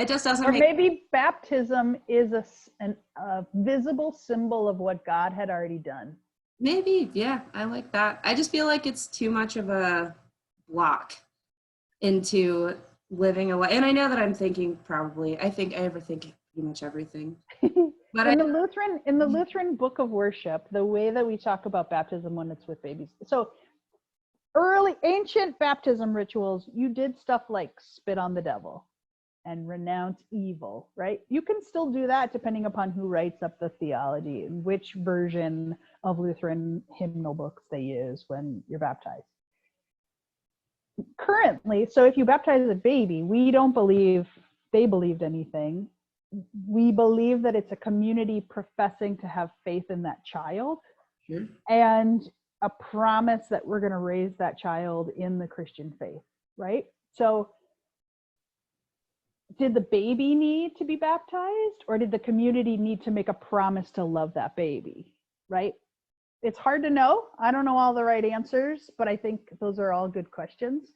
just doesn't or maybe baptism is a visible symbol of what God had already done. Maybe, yeah, I like that. I just feel like it's too much of a block into living a life. And I know that I think I overthink pretty much everything. But in the Lutheran book of worship, the way that we talk about baptism when it's with babies. So early ancient baptism rituals, you did stuff like spit on the devil and renounce evil, right? You can still do that depending upon who writes up the theology and which version of Lutheran hymnal books they use when you're baptized. Currently, so if you baptize a baby, we don't believe they believed anything. We believe that it's a community professing to have faith in that child, and a promise that we're going to raise that child in the Christian faith, right? So did the baby need to be baptized, or did the community need to make a promise to love that baby, right? It's hard to know. I don't know all the right answers, but I think those are all good questions.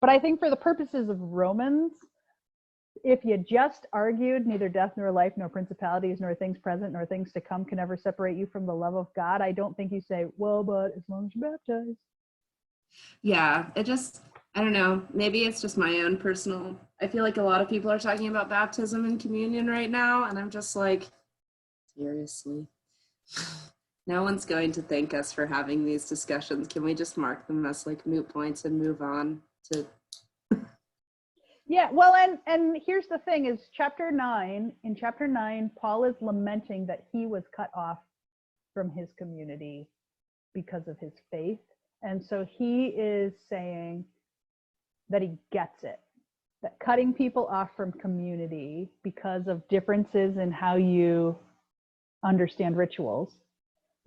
But I think for the purposes of Romans, if you just argued, neither death nor life, nor principalities, nor things present, nor things to come can ever separate you from the love of God, I don't think you say, well, but as long as you're baptized. Yeah, I don't know. Maybe it's just my own personal. I feel like a lot of people are talking about baptism and communion right now, and I'm just like, seriously. No one's going to thank us for having these discussions. Can we just mark them as like moot points and move on to? Yeah, well, and here's the thing is in chapter 9, Paul is lamenting that he was cut off from his community because of his faith. And so he is saying that he gets it, that cutting people off from community because of differences in how you understand rituals,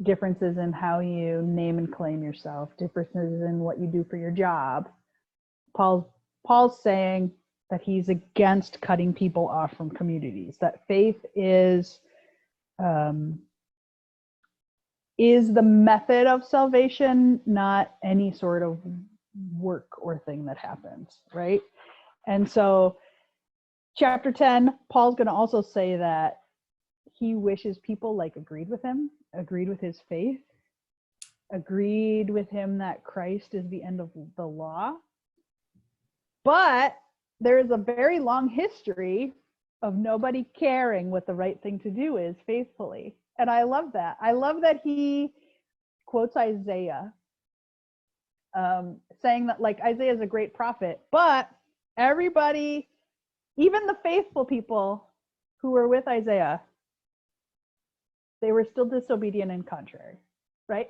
differences in how you name and claim yourself, differences in what you do for your job. Paul's saying that he's against cutting people off from communities, that faith is the method of salvation, not any sort of work or thing that happens, right? And so chapter 10, Paul's going to also say that he wishes people like agreed with him, agreed with his faith, agreed with him that Christ is the end of the law. But there is a very long history of nobody caring what the right thing to do is faithfully. And I love that. I love that he quotes Isaiah, saying that like Isaiah is a great prophet, but everybody, even the faithful people who were with Isaiah, they were still disobedient and contrary, right?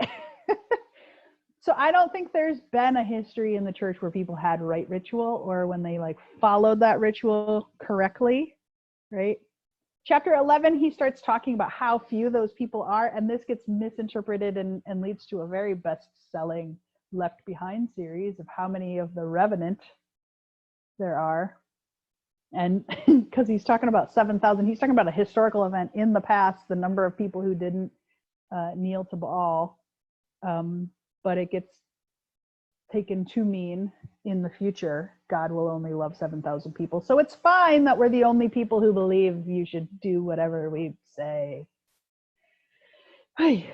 So I don't think there's been a history in the church where people had right ritual or when they like followed that ritual correctly, right? Chapter 11, he starts talking about how few those people are, and this gets misinterpreted and leads to a very best-selling Left Behind series of how many of the Revenant there are. And because he's talking about 7,000, he's talking about a historical event in the past, the number of people who didn't kneel to Baal. But it gets taken to mean in the future, God will only love 7,000 people. So it's fine that we're the only people who believe you should do whatever we say. I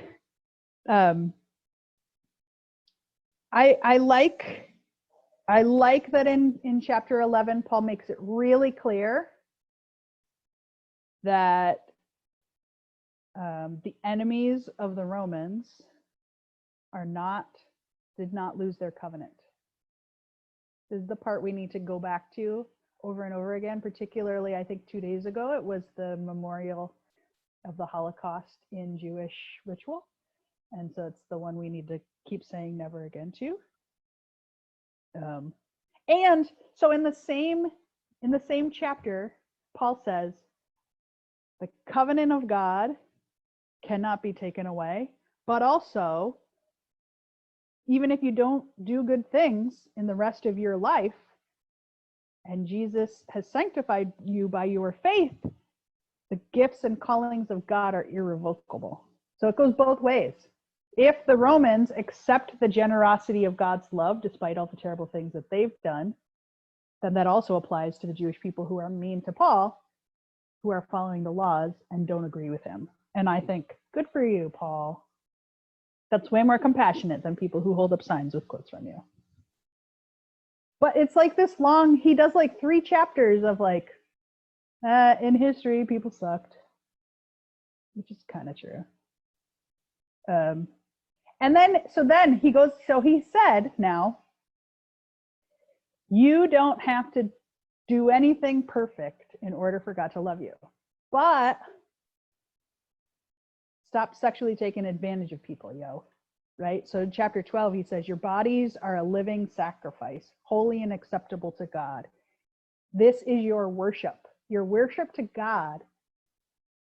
like that in chapter 11, Paul makes it really clear that the enemies of the Romans did not lose their covenant. This is the part we need to go back to over and over again, particularly I think 2 days ago, it was the memorial of the Holocaust in Jewish ritual. And so it's the one we need to keep saying never again to. And so in the same chapter, Paul says, the covenant of God cannot be taken away, but also, even if you don't do good things in the rest of your life, and Jesus has sanctified you by your faith, the gifts and callings of God are irrevocable. So it goes both ways. If the Romans accept the generosity of God's love, despite all the terrible things that they've done, then that also applies to the Jewish people who are mean to Paul, who are following the laws and don't agree with him. And I think, good for you, Paul. That's way more compassionate than people who hold up signs with quotes from you. But it's like this long, he does like 3 chapters of like, in history, people sucked, which is kind of true. And then he said, now, you don't have to do anything perfect in order for God to love you, but stop sexually taking advantage of people, right? So in chapter 12, he says, your bodies are a living sacrifice, holy and acceptable to God. This is your worship. Your worship to God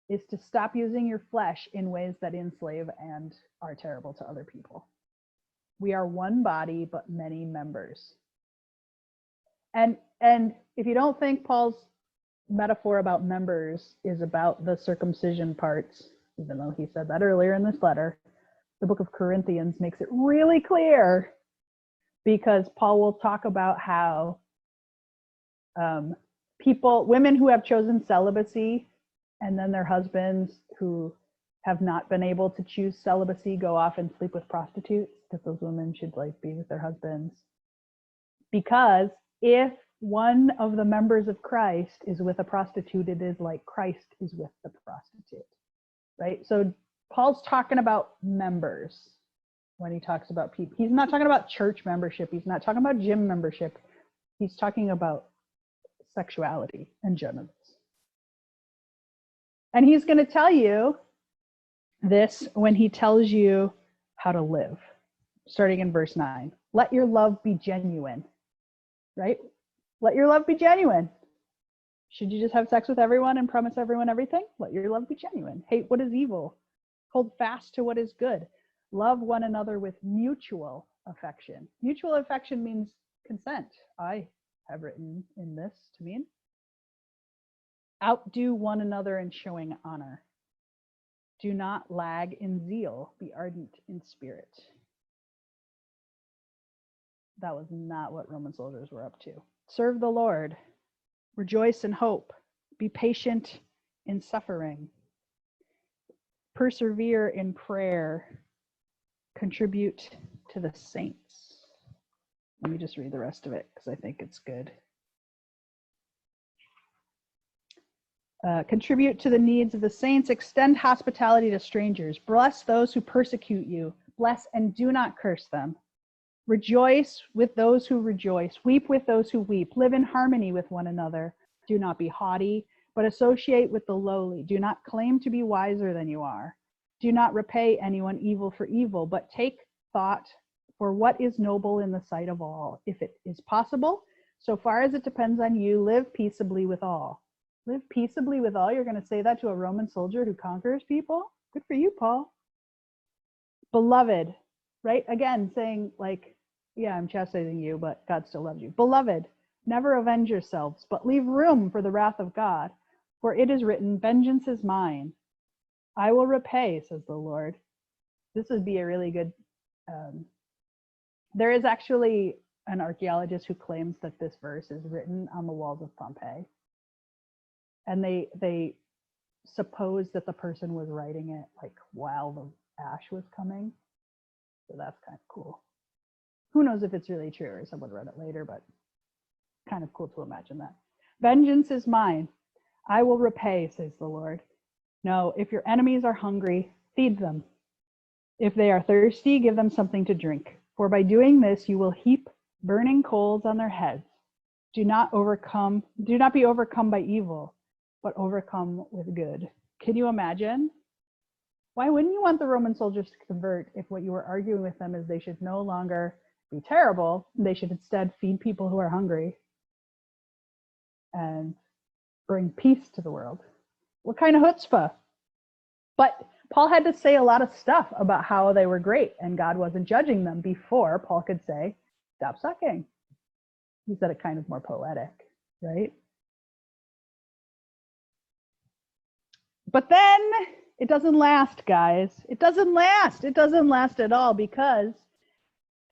is to stop using your flesh in ways that enslave and are terrible to other people. We are one body, but many members. And if you don't think Paul's metaphor about members is about the circumcision parts, even though he said that earlier in this letter, the book of Corinthians makes it really clear, because Paul will talk about how women who have chosen celibacy and then their husbands who have not been able to choose celibacy go off and sleep with prostitutes, because those women should like be with their husbands. Because if one of the members of Christ is with a prostitute, it is like Christ is with the prostitute, right? So Paul's talking about members when he talks about people. He's not talking about church membership. He's not talking about gym membership. He's talking about sexuality and genitals. And he's going to tell you this when he tells you how to live, starting in verse 9. Let your love be genuine, right? Let your love be genuine. Should you just have sex with everyone and promise everyone everything? Let your love be genuine. Hate what is evil. Hold fast to what is good. Love one another with mutual affection. Mutual affection means consent. I have written in this to mean. Outdo one another in showing honor. Do not lag in zeal. Be ardent in spirit. That was not what Roman soldiers were up to. Serve the Lord. Rejoice in hope. Be patient in suffering. Persevere in prayer. Contribute to the saints. Let me just read the rest of it because I think it's good. Contribute to the needs of the saints. Extend hospitality to strangers. Bless those who persecute you. Bless and do not curse them. Rejoice with those who rejoice. Weep with those who weep. Live in harmony with one another. Do not be haughty, but associate with the lowly. Do not claim to be wiser than you are. Do not repay anyone evil for evil, but take thought for what is noble in the sight of all. If it is possible, so far as it depends on you, live peaceably with all. Live peaceably with all? You're going to say that to a Roman soldier who conquers people? Good for you, Paul. Beloved, right? Again, saying like, yeah, I'm chastising you, but God still loves you. Beloved, never avenge yourselves, but leave room for the wrath of God. For it is written, vengeance is mine. I will repay, says the Lord. This would be a really good, there is actually an archaeologist who claims that this verse is written on the walls of Pompeii. And they suppose that the person was writing it like while the ash was coming. So that's kind of cool. Who knows if it's really true or someone read it later, but kind of cool to imagine that. Vengeance is mine. I will repay, says the Lord. No, if your enemies are hungry, feed them. If they are thirsty, give them something to drink. For by doing this, you will heap burning coals on their heads. Do not be overcome by evil, but overcome with good. Can you imagine? Why wouldn't you want the Roman soldiers to convert if what you were arguing with them is they should no longer be terrible, they should instead feed people who are hungry and bring peace to the world? What kind of chutzpah? But Paul had to say a lot of stuff about how they were great and God wasn't judging them before Paul could say, stop sucking. He said it kind of more poetic, right? But then it doesn't last, guys. It doesn't last. It doesn't last at all, because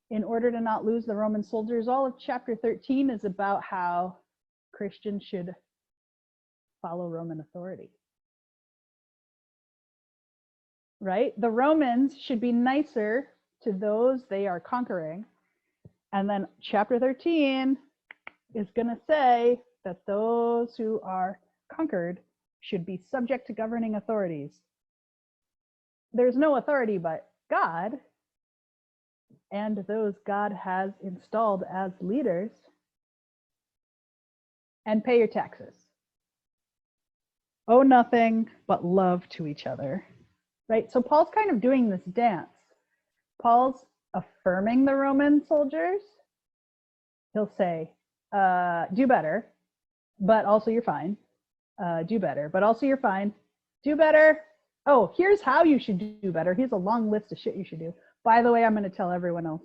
in order to not lose the Roman soldiers, all of chapter 13 is about how Christians should follow Roman authority. Right? The Romans should be nicer to those they are conquering. And then chapter 13 is going to say that those who are conquered should be subject to governing authorities. There's no authority but God, and those God has installed as leaders. And pay your taxes. Owe nothing but love to each other. Right? So Paul's kind of doing this dance. Paul's affirming the Roman soldiers. He'll say, do better, but also you're fine. Do better, but also you're fine. Do better. Oh, here's how you should do better. Here's a long list of shit you should do. By the way, I'm going to tell everyone else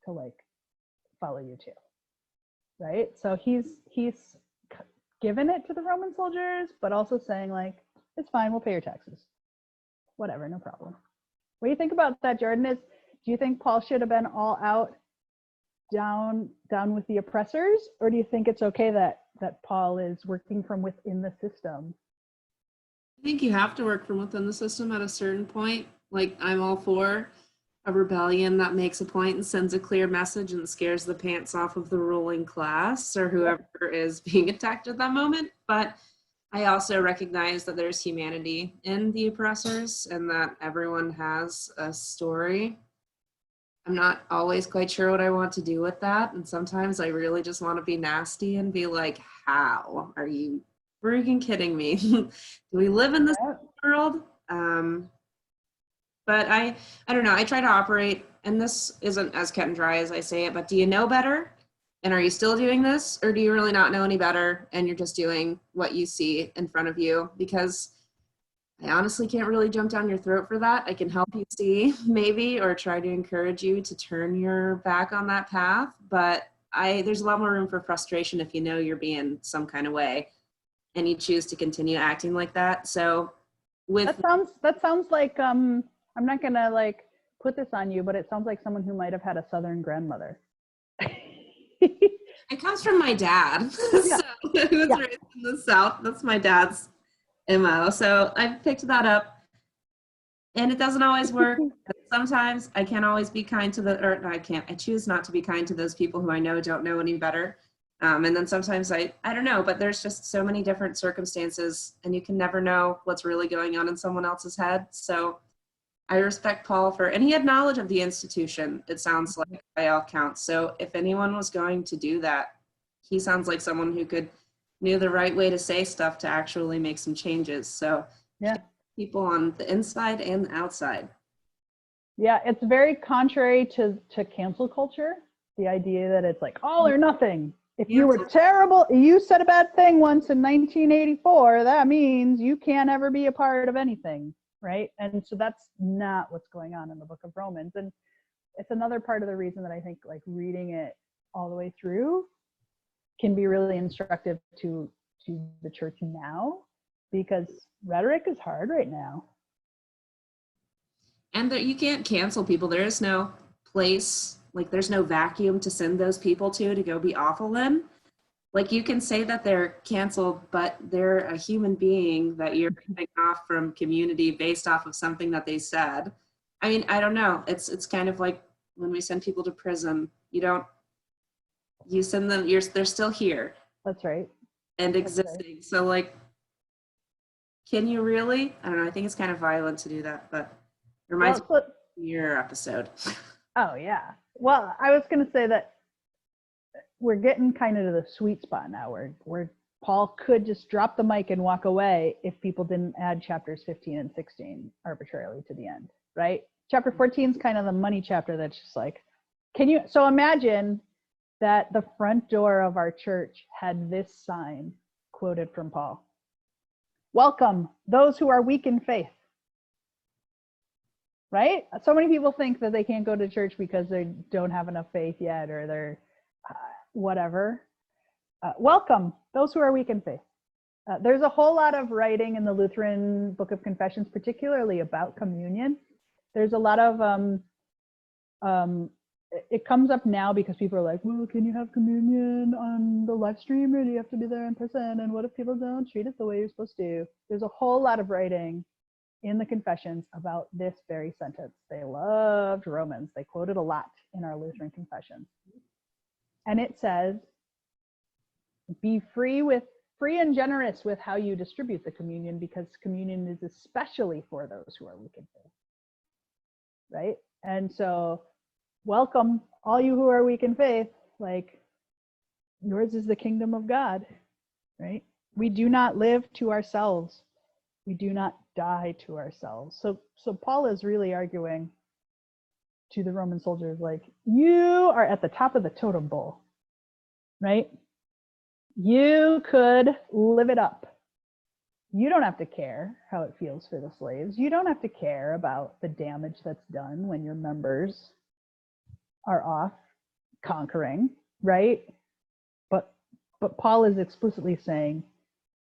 to like follow you too. Right? So he's given it to the Roman soldiers, but also saying like, it's fine, we'll pay your taxes. Whatever, no problem. What do you think about that, Jordan? Do you think Paul should have been all out down with the oppressors, or do you think it's okay that Paul is working from within the system? I think you have to work from within the system at a certain point. Like, I'm all for a rebellion that makes a point and sends a clear message and scares the pants off of the ruling class or whoever is being attacked at that moment. But I also recognize that there's humanity in the oppressors and that everyone has a story. I'm not always quite sure what I want to do with that. And sometimes I really just want to be nasty and be like, how are you freaking kidding me? Do we live in this world? But I don't know. I try to operate, and this isn't as cut and dry as I say it, but do you know better? And are you still doing this? Or do you really not know any better and you're just doing what you see in front of you? Because I honestly can't really jump down your throat for that. I can help you see maybe, or try to encourage you to turn your back on that path. But there's a lot more room for frustration if you know you're being some kind of way and you choose to continue acting like that. So that sounds like I'm not gonna like put this on you, but it sounds like someone who might have had a Southern grandmother. It comes from my dad. Yeah. So who was raised in the South. That's my dad's MO. So I've picked that up. And it doesn't always work. Sometimes I can't always be kind to I choose not to be kind to those people who I know don't know any better. And then sometimes I don't know, but there's just so many different circumstances and you can never know what's really going on in someone else's head. So I respect Paul and he had knowledge of the institution, it sounds like, by all counts. So if anyone was going to do that, he sounds like someone who knew the right way to say stuff to actually make some changes. So yeah, people on the inside and the outside. Yeah, it's very contrary to cancel culture. The idea that it's like all or nothing. If you were terrible, you said a bad thing once in 1984, that means you can't ever be a part of anything, right? And so that's not what's going on in the book of Romans. And it's another part of the reason that I think like reading it all the way through can be really instructive to the church now, because rhetoric is hard right now. And you can't cancel people. There is no place, like there's no vacuum to send those people to go be awful in. Like you can say that they're canceled, but they're a human being that you're cutting off from community based off of something that they said. I mean, I don't know. It's kind of like when we send people to prison, you send them, they're still here. That's right. And existing. Right. So like, can you really? I don't know. I think it's kind of violent to do that, but it reminds me of your episode. Oh yeah. Well, I was going to say that we're getting kind of to the sweet spot now where Paul could just drop the mic and walk away if people didn't add chapters 15 and 16 arbitrarily to the end, right? Chapter 14 is kind of the money chapter that's just like, so imagine that the front door of our church had this sign quoted from Paul. Welcome those who are weak in faith. Right? So many people think that they can't go to church because they don't have enough faith yet, or they're whatever. Welcome those who are weak in faith. There's a whole lot of writing in the Lutheran Book of Confessions, particularly about communion. There's a lot of, it comes up now because people are like, well, can you have communion on the live stream, or do you have to be there in person? And what if people don't treat it the way you're supposed to? There's a whole lot of writing in the Confessions about this very sentence. They loved Romans. They quote it a lot in our Lutheran confessions. And it says, be free and generous with how you distribute the communion, because communion is especially for those who are weak in faith. Right? And so welcome all you who are weak in faith, like yours is the kingdom of God, right? We do not live to ourselves. We do not die to ourselves. So Paul is really arguing to the Roman soldiers, like, you are at the top of the totem pole, right? You could live it up. You don't have to care how it feels for the slaves. You don't have to care about the damage that's done when your members are off conquering, right? But Paul is explicitly saying,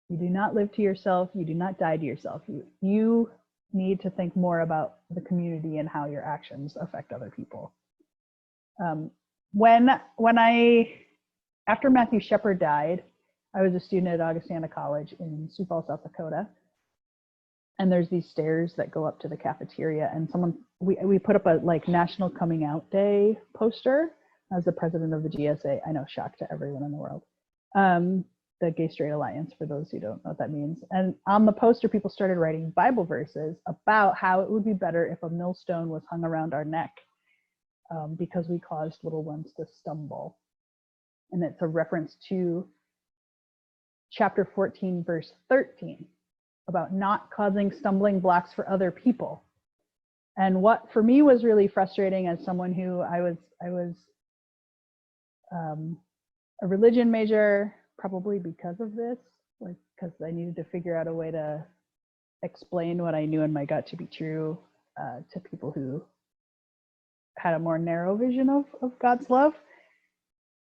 you do not live to yourself. You do not die to yourself. You need to think more about the community and how your actions affect other people. when after Matthew Shepard died, I was a student at Augustana College in Sioux Falls, South Dakota. And there's these stairs that go up to the cafeteria, and we put up a like National Coming Out Day poster. As the president of the GSA, I know, shock to everyone in the world. The Gay Straight Alliance, for those who don't know what that means. And on the poster, people started writing Bible verses about how it would be better if a millstone was hung around our neck because we caused little ones to stumble. And it's a reference to chapter 14, verse 13, about not causing stumbling blocks for other people. And what for me was really frustrating as someone who I was a religion major, probably because of this, like because I needed to figure out a way to explain what I knew in my gut to be true to people who had a more narrow vision of God's love.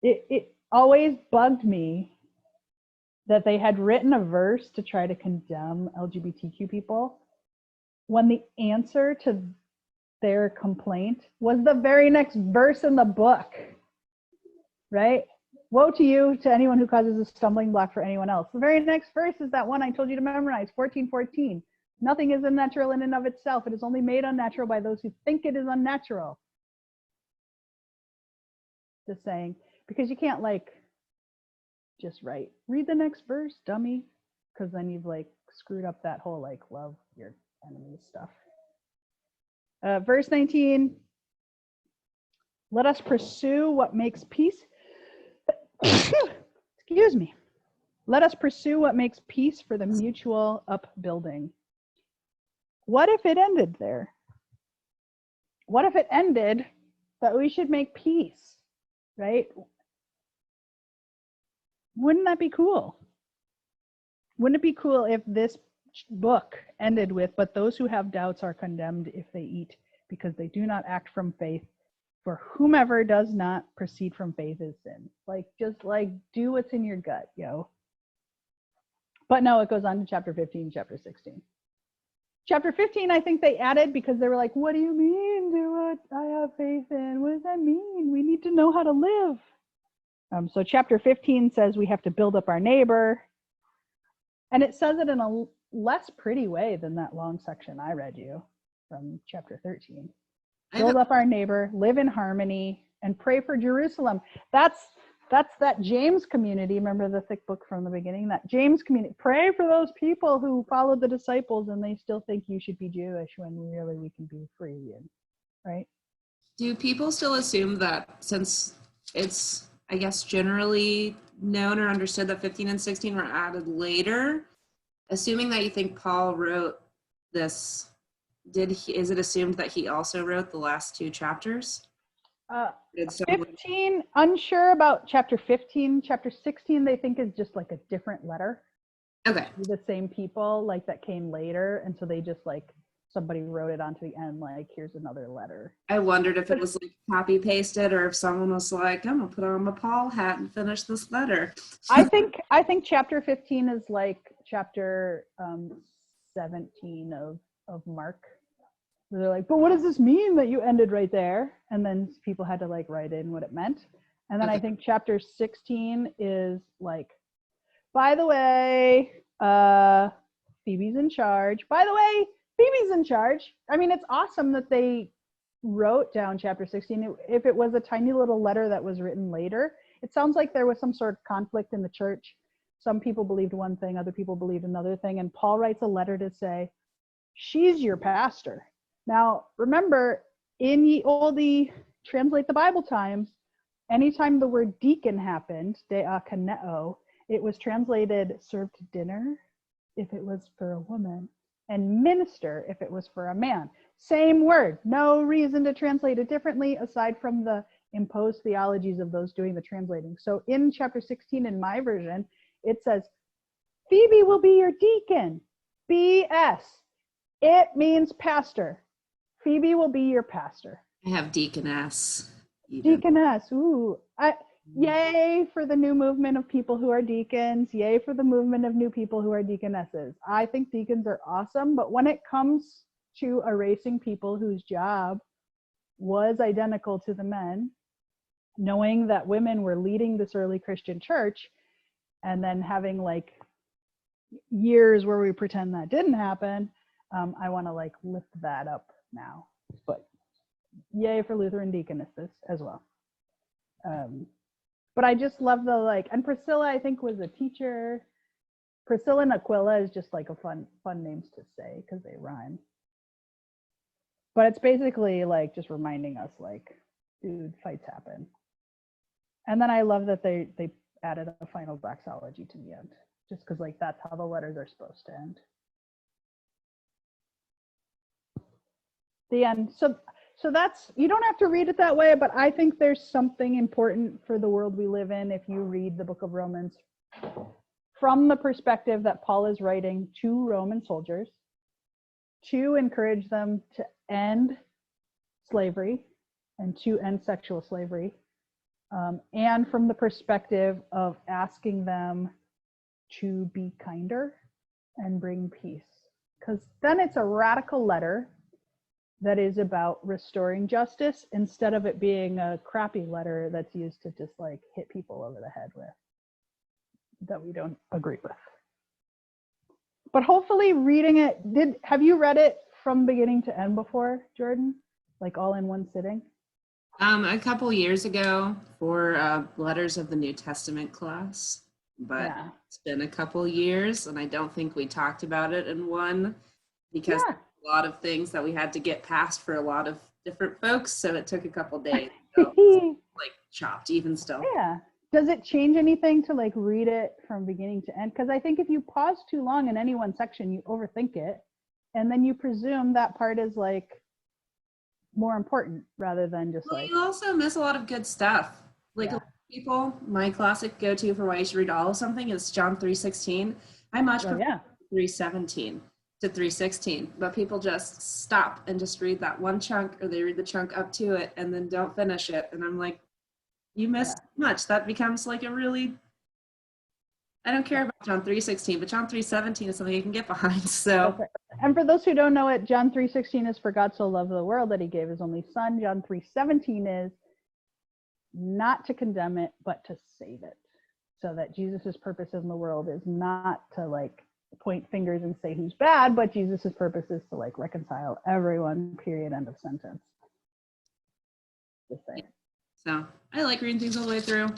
It always bugged me that they had written a verse to try to condemn LGBTQ people when the answer to their complaint was the very next verse in the book, right? Woe to you, to anyone who causes a stumbling block for anyone else. The very next verse is that one I told you to memorize, 14:14. Nothing is unnatural in and of itself. It is only made unnatural by those who think it is unnatural. Just saying, because you can't like just read the next verse, dummy, because then you've like screwed up that whole like love your enemies stuff. Verse 19, let us pursue what makes peace. Excuse me. Let us pursue what makes peace for the mutual upbuilding. What if it ended there? What if it ended that we should make peace, right? Wouldn't that be cool? Wouldn't it be cool if this book ended with, but those who have doubts are condemned if they eat, because they do not act from faith. For whomever does not proceed from faith is sin. Like, just like do what's in your gut, yo. But no, it goes on to chapter 15, chapter 16. Chapter 15, I think they added because they were like, what do you mean, do what I have faith in? What does that mean? We need to know how to live. So chapter 15 says we have to build up our neighbor. And it says it in a less pretty way than that long section I read you from chapter 13. Build up our neighbor, live in harmony, and pray for Jerusalem. That's that James community. Remember the thick book from the beginning? That James community. Pray for those people who followed the disciples and they still think you should be Jewish when really we can be free, and right? Do people still assume that, since it's, I guess, generally known or understood that 15 and 16 were added later, assuming that you think Paul wrote this, is it assumed that he also wrote the last two chapters? 15, unsure about chapter 15. Chapter 16, they think is just like a different letter. Okay. The same people like that came later, and so they just like somebody wrote it onto the end, like here's another letter. I wondered if it was like copy pasted or if someone was like, I'm gonna put on my Paul hat and finish this letter. I think chapter 15 is like chapter 17 of Mark. They're like, but what does this mean that you ended right there? And then people had to like write in what it meant. And then I think chapter 16 is like, by the way, Phoebe's in charge. By the way, Phoebe's in charge. I mean, it's awesome that they wrote down chapter 16. If it was a tiny little letter that was written later, it sounds like there was some sort of conflict in the church. Some people believed one thing, other people believed another thing. And Paul writes a letter to say, she's your pastor. Now, remember, in ye olde translate the Bible times, anytime the word deacon happened, diakoneo, it was translated served dinner if it was for a woman, and minister if it was for a man. Same word, no reason to translate it differently aside from the imposed theologies of those doing the translating. So in chapter 16 in my version, it says, Phoebe will be your deacon. BS. It means pastor. Phoebe will be your pastor. I have deaconess. Deaconess. Ooh. Yay for the new movement of people who are deacons. Yay for the movement of new people who are deaconesses. I think deacons are awesome, but when it comes to erasing people whose job was identical to the men, knowing that women were leading this early Christian church, and then having like years where we pretend that didn't happen, I want to like lift that up now. But yay for Lutheran deaconesses as well. But I just love the like, and Priscilla I think was a teacher. Priscilla and Aquila is just like a fun names to say because they rhyme. But it's basically like just reminding us like, dude, fights happen. And then I love that they added a final doxology to the end, just because like that's how the letters are supposed to end. The end. So that's, you don't have to read it that way, but I think there's something important for the world we live in if you read the book of Romans from the perspective that Paul is writing to Roman soldiers to encourage them to end slavery and to end sexual slavery, and from the perspective of asking them to be kinder and bring peace. Because then it's a radical letter that is about restoring justice instead of it being a crappy letter that's used to just like hit people over the head with that we don't agree with. But hopefully reading it, have you read it from beginning to end before, Jordan? Like all in one sitting? A couple years ago for Letters of the New Testament class, but Yeah. it's been a couple years and I don't think we talked about it in one because a lot of things that we had to get past for a lot of different folks, so it took a couple days. So like chopped even still. Yeah. Does it change anything to like read it from beginning to end? Because I think if you pause too long in any one section, you overthink it, and then you presume that part is like more important rather than just Well, like. you also miss a lot of good stuff. Like Yeah. a lot of people, my classic go-to for why you should read all of something is John 3:16. I much prefer 3:17 to 3:16, but people just stop and just read that one chunk, or they read the chunk up to it and then don't finish it. And I'm like, you missed much. That becomes like a really, I don't care about John 3:16, but John 3:17 is something you can get behind. So, and for those who don't know it, John 3:16 is for God so loved the world that he gave his only son. John 3:17 is not to condemn it, but to save it. So that Jesus's purpose in the world is not to like point fingers and say who's bad, but Jesus's purpose is to like reconcile everyone, period, end of sentence. Just saying. So I like reading things all the way through.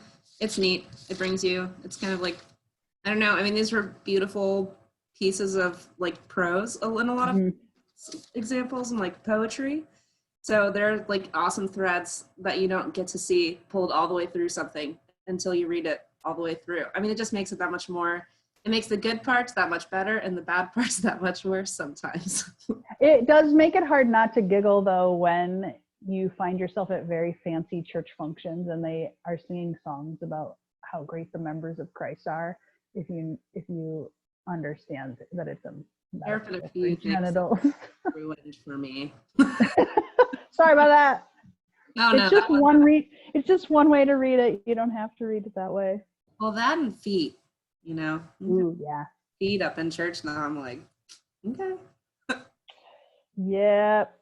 It's neat. It brings you, it's kind of like, I don't know. I mean, these were beautiful pieces of like prose in a lot of examples and like poetry. So they're like awesome threads that you don't get to see pulled all the way through something until you read it all the way through. I mean, it just makes it that much more, it makes the good parts that much better and the bad parts that much worse sometimes. It does make it hard not to giggle though when you find yourself at very fancy church functions and they are singing songs about how great the members of Christ are. If you understand that it's a There for the few genitals. Ruined for me. Sorry about that. Oh, it's just it's just one way to read it. You don't have to read it that way. Well, that and feet, you know. Ooh, yeah. Feet up in church now. I'm like, okay. Yep.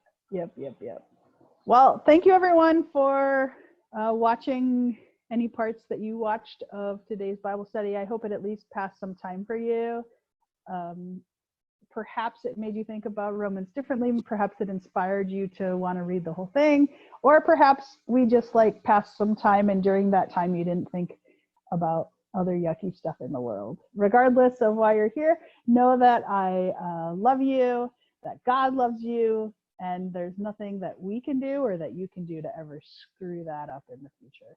Well, thank you everyone for watching any parts that you watched of today's Bible study. I hope it at least passed some time for you. Perhaps it made you think about Romans differently. Perhaps it inspired you to want to read the whole thing. Or perhaps we just like passed some time and during that time you didn't think about other yucky stuff in the world. Regardless of why you're here, know that I love you, that God loves you, and there's nothing that we can do or that you can do to ever screw that up in the future.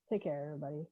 Take care, everybody.